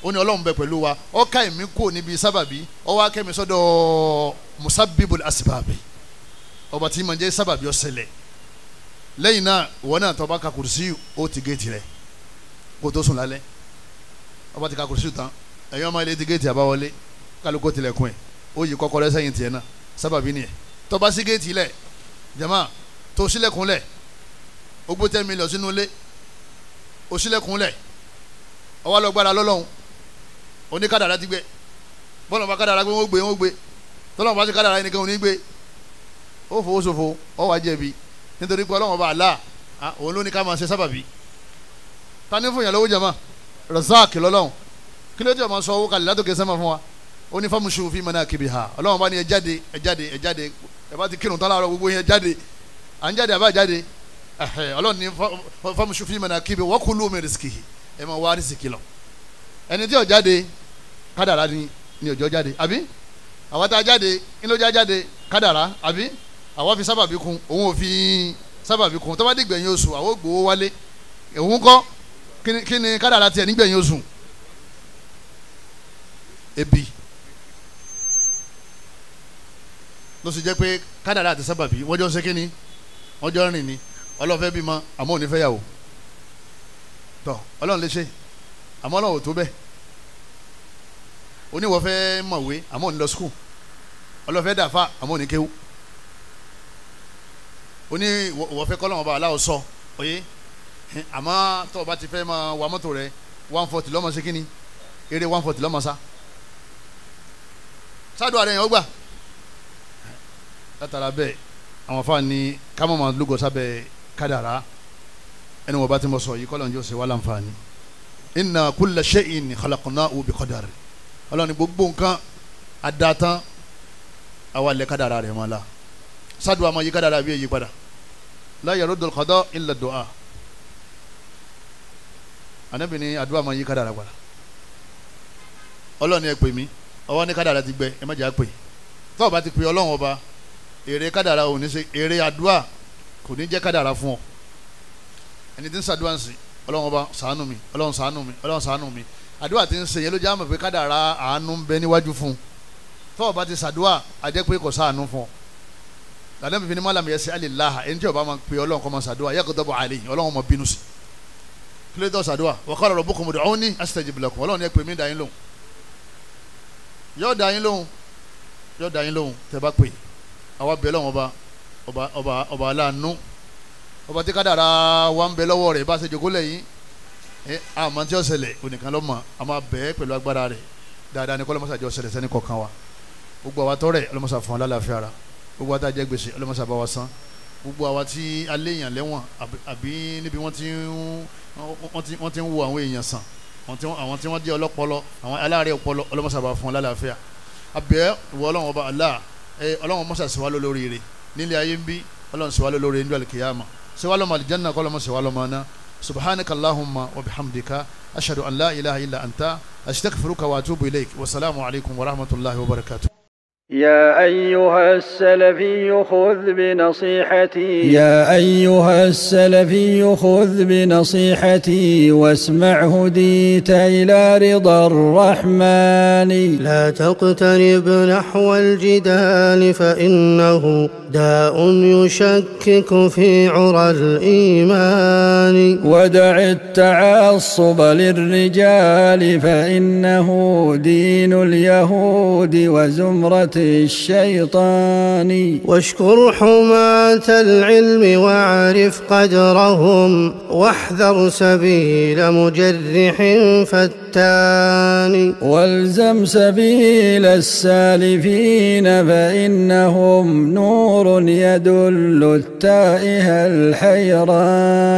A: ó ní Ọlọ́run bẹ pẹ̀lú wa ó ká èmi kó níbi sábàbí ó wá kẹ́mi sọ́dọ̀ musabbibul asbabi ọba tí ma jẹ́ sábàbí ó ṣẹlẹ̀ lẹ́yìn náà ìwọ náà tó bá ka kùrùsí ó ti géètì rẹ̀ kó tó sùn lálẹ́ ọba ti ka kùrùsí tán ẹ̀yin ọmọ ilé ti géètì àbáwọlé kálukó tilẹ̀kùn ẹ̀ ó yí kọ́kọ́rọ́ sẹ́yìn tiẹ̀ náà sábàbí nìyẹn tó bá sí géètì lẹ̀ jama tó sílẹ̀kùn lẹ̀ ó gbó 10 million sínú ilé ó sílẹ̀kùn lẹ̀ ọwọ́ lọ gbára lọ́lọ́run oníkádàrá ti gbé bọ́lá bá kádàrá gbé wọ́n gbé tọ́lọ́mù bá ti kádàrá ẹnìkan ò ní gbé ó fowó ṣòfò ó wá jẹ̀bi nítorí pé Ọlọ́run bá Allah òun ló ní ká máa ṣe sábàbí ta ní fún yàn lówó jama Razak lọ́lọ́run kí ló dé ọmọ sọ owó kalẹ̀ látòkè sẹ́mà fún wa ó ní famshu fi manakibiha Ọlọ́run bá ní ẹ jáde ẹ bá ti kírun tán láàárọ̀ gbogbo yẹn jáde à ń jáde àbá jáde Ọlọ́run ní famshu fi manakibiha wa kulu min rizqihi ẹ máa wá rísìkì lọ ẹni tí ó jáde kádàrá ni òjò jáde àbí àwa tá a jáde kí ló já jáde kádàrá àbí àwa fi sábàbí kun òun ò fi sábàbí kun tó bá dìgbẹ̀yìn oṣù àwọn gbowó wálé òun kọ́ kí ni kádàrá tiẹ̀ nígbẹ̀yìn oṣù ebi ló sì jẹ́ pé kádàrá àti sábàbí wọ́n jọ ń ṣe kí ni wọ́n jọ ń rìn ni Ọlọ́run fẹ́ bímọ àmọ́ ò ní fẹ́ yàwó tọ́ Ọlọ́run lè ṣe àmọ́ Ọlọ́run ò tó bẹ́ẹ̀ oníwọ̀ fẹ́ mọ̀wé àmọ́ ò ní lọ skul Ọlọ́run fẹ́ dàfà àmọ́ ò ní kéwú oní ìwọ fẹ́ kọ́ lọ́wọ́ bá aláwọ̀ sọ oyé àmọ́ tó o bá ti fẹ́ máa wa mọ́tò rẹ 140 lọ́mọ sí kínní eré 140 lọ́mọ sá sádùn àrẹ yẹn ó gbà látara bẹ́ẹ̀ àwọn afa ni kámọ́ máa lúgọ sábẹ́ kádàrá ẹni wọ́n bá ti mọ̀ sọ yìí kọ́lọ́n jẹ́ òsè wà láǹfààní inna kulla shay'in khalaqnahu bi qadar ọlọ́ni gbogbo nǹkan adatan àwa lẹ kádàrá rẹ̀ mọ́ la sádùn àmọ́ yí kádàrá bí èyí padà la yaruddul qada illa du'a anabi ni àdúrà máa yí kádàrá padà ọlọ́ni ẹ pè mí ọwọ́ ní kádàrá ti gbẹ ẹ má jẹ́ àpè tọ́ọ̀ bá ti pè ọlọ́run ọba èrè kádàrá ò ní ṣe èrè àdúrà kò ní jẹ́ kádàrá fún ọ ẹni tí ń ṣàdúrà ń sìn ọlọ́run ọba ṣàánú mi ọlọ́run ṣàánú mi ọlọ́run ṣàánú mi àdúrà tí ń ṣe yẹn ló jẹ́ àmọ̀ pé kádàrá àánú ń bẹ níwájú fún un tọ́ọ̀ bá ti ṣàdúrà a jẹ́ pé kò ṣàánú fún ọ lànà mi fi ni mọ́làmù yẹ sí alilaha ẹni tí ọba máa pe ọlọ́run kọ́ máa ṣàdúrà yaghdabu alayhi ọlọ́run máa bínú sí kílódé tó ṣàdúrà wa qala rabbukum ud'uni astajib lakum ọlọ́run yẹ pé mí dá yín lóhùn yóò dá yín lóhùn tẹ́ bá pè àwa bẹ̀ lọ́wọ́ ọba aláàánú ọba tí kádàrá wa ń bẹ lọ́wọ́ rẹ̀ bá ṣe jòkó lẹ́yìn àmọ́ tí ó ṣẹlẹ̀ onìkan ló mọ̀ a máa bẹ̀ pẹ̀lú agbára rẹ̀ dáadáa ní kọ́lọ́mọ́sá jọ ṣẹlẹ̀ sẹ́ni kọ̀ọ̀kan wa gbogbo àwa tọ́rẹ̀ ọlọ́mọ́sá fún wa lálàáfíà ara gbogbo àwa tá a jẹ gbèsè ọlọ́mọ́sá bá wa san gbogbo àwa tí aléèyàn lẹ́wọ̀n àbí níbi wọ́n ti ń wo àwọn èèyàn sàn àwọn tí wọ́n jẹ́ ọlọ́pọlọ àwọn aláàárẹ̀ ọpọlọ ọlọ́mọ́sá bá fún wa lálàáfíà abẹ́ ìwọ ọlọ́run ọba Allah ọlọ́run mọ́sá sí wa lólórí rẹ̀ nílé ayé ń bí ọlọ́run sí wa lólórí ní al-qiyama sí wa lọ́mọ àlìjánná kọ́lọ́mọ sí wa lọ́mọ náà subhanaka allahumma wa bihamdika ashhadu an la ilaha illa anta astaghfiruka wa atubu ilayk wa salaamu alaykum wa rahmatullahi wa barakatuh.
B: يا أيها السلفي خذ بنصيحتي يا أيها السلفي خذ بنصيحتي واسمع هديت إلى رضا الرحمن.
C: لا تقترب نحو الجدال فإنه داء يشكك في عرى الإيمان.
B: ودع التعصب للرجال فإنه دين اليهود وزمرة الشيطان.
C: واشكر حماة العلم واعرف قدرهم واحذر سبيل مجرح فتان.
B: والزم سبيل السالفين فإنهم نور يدل التائه الحيران.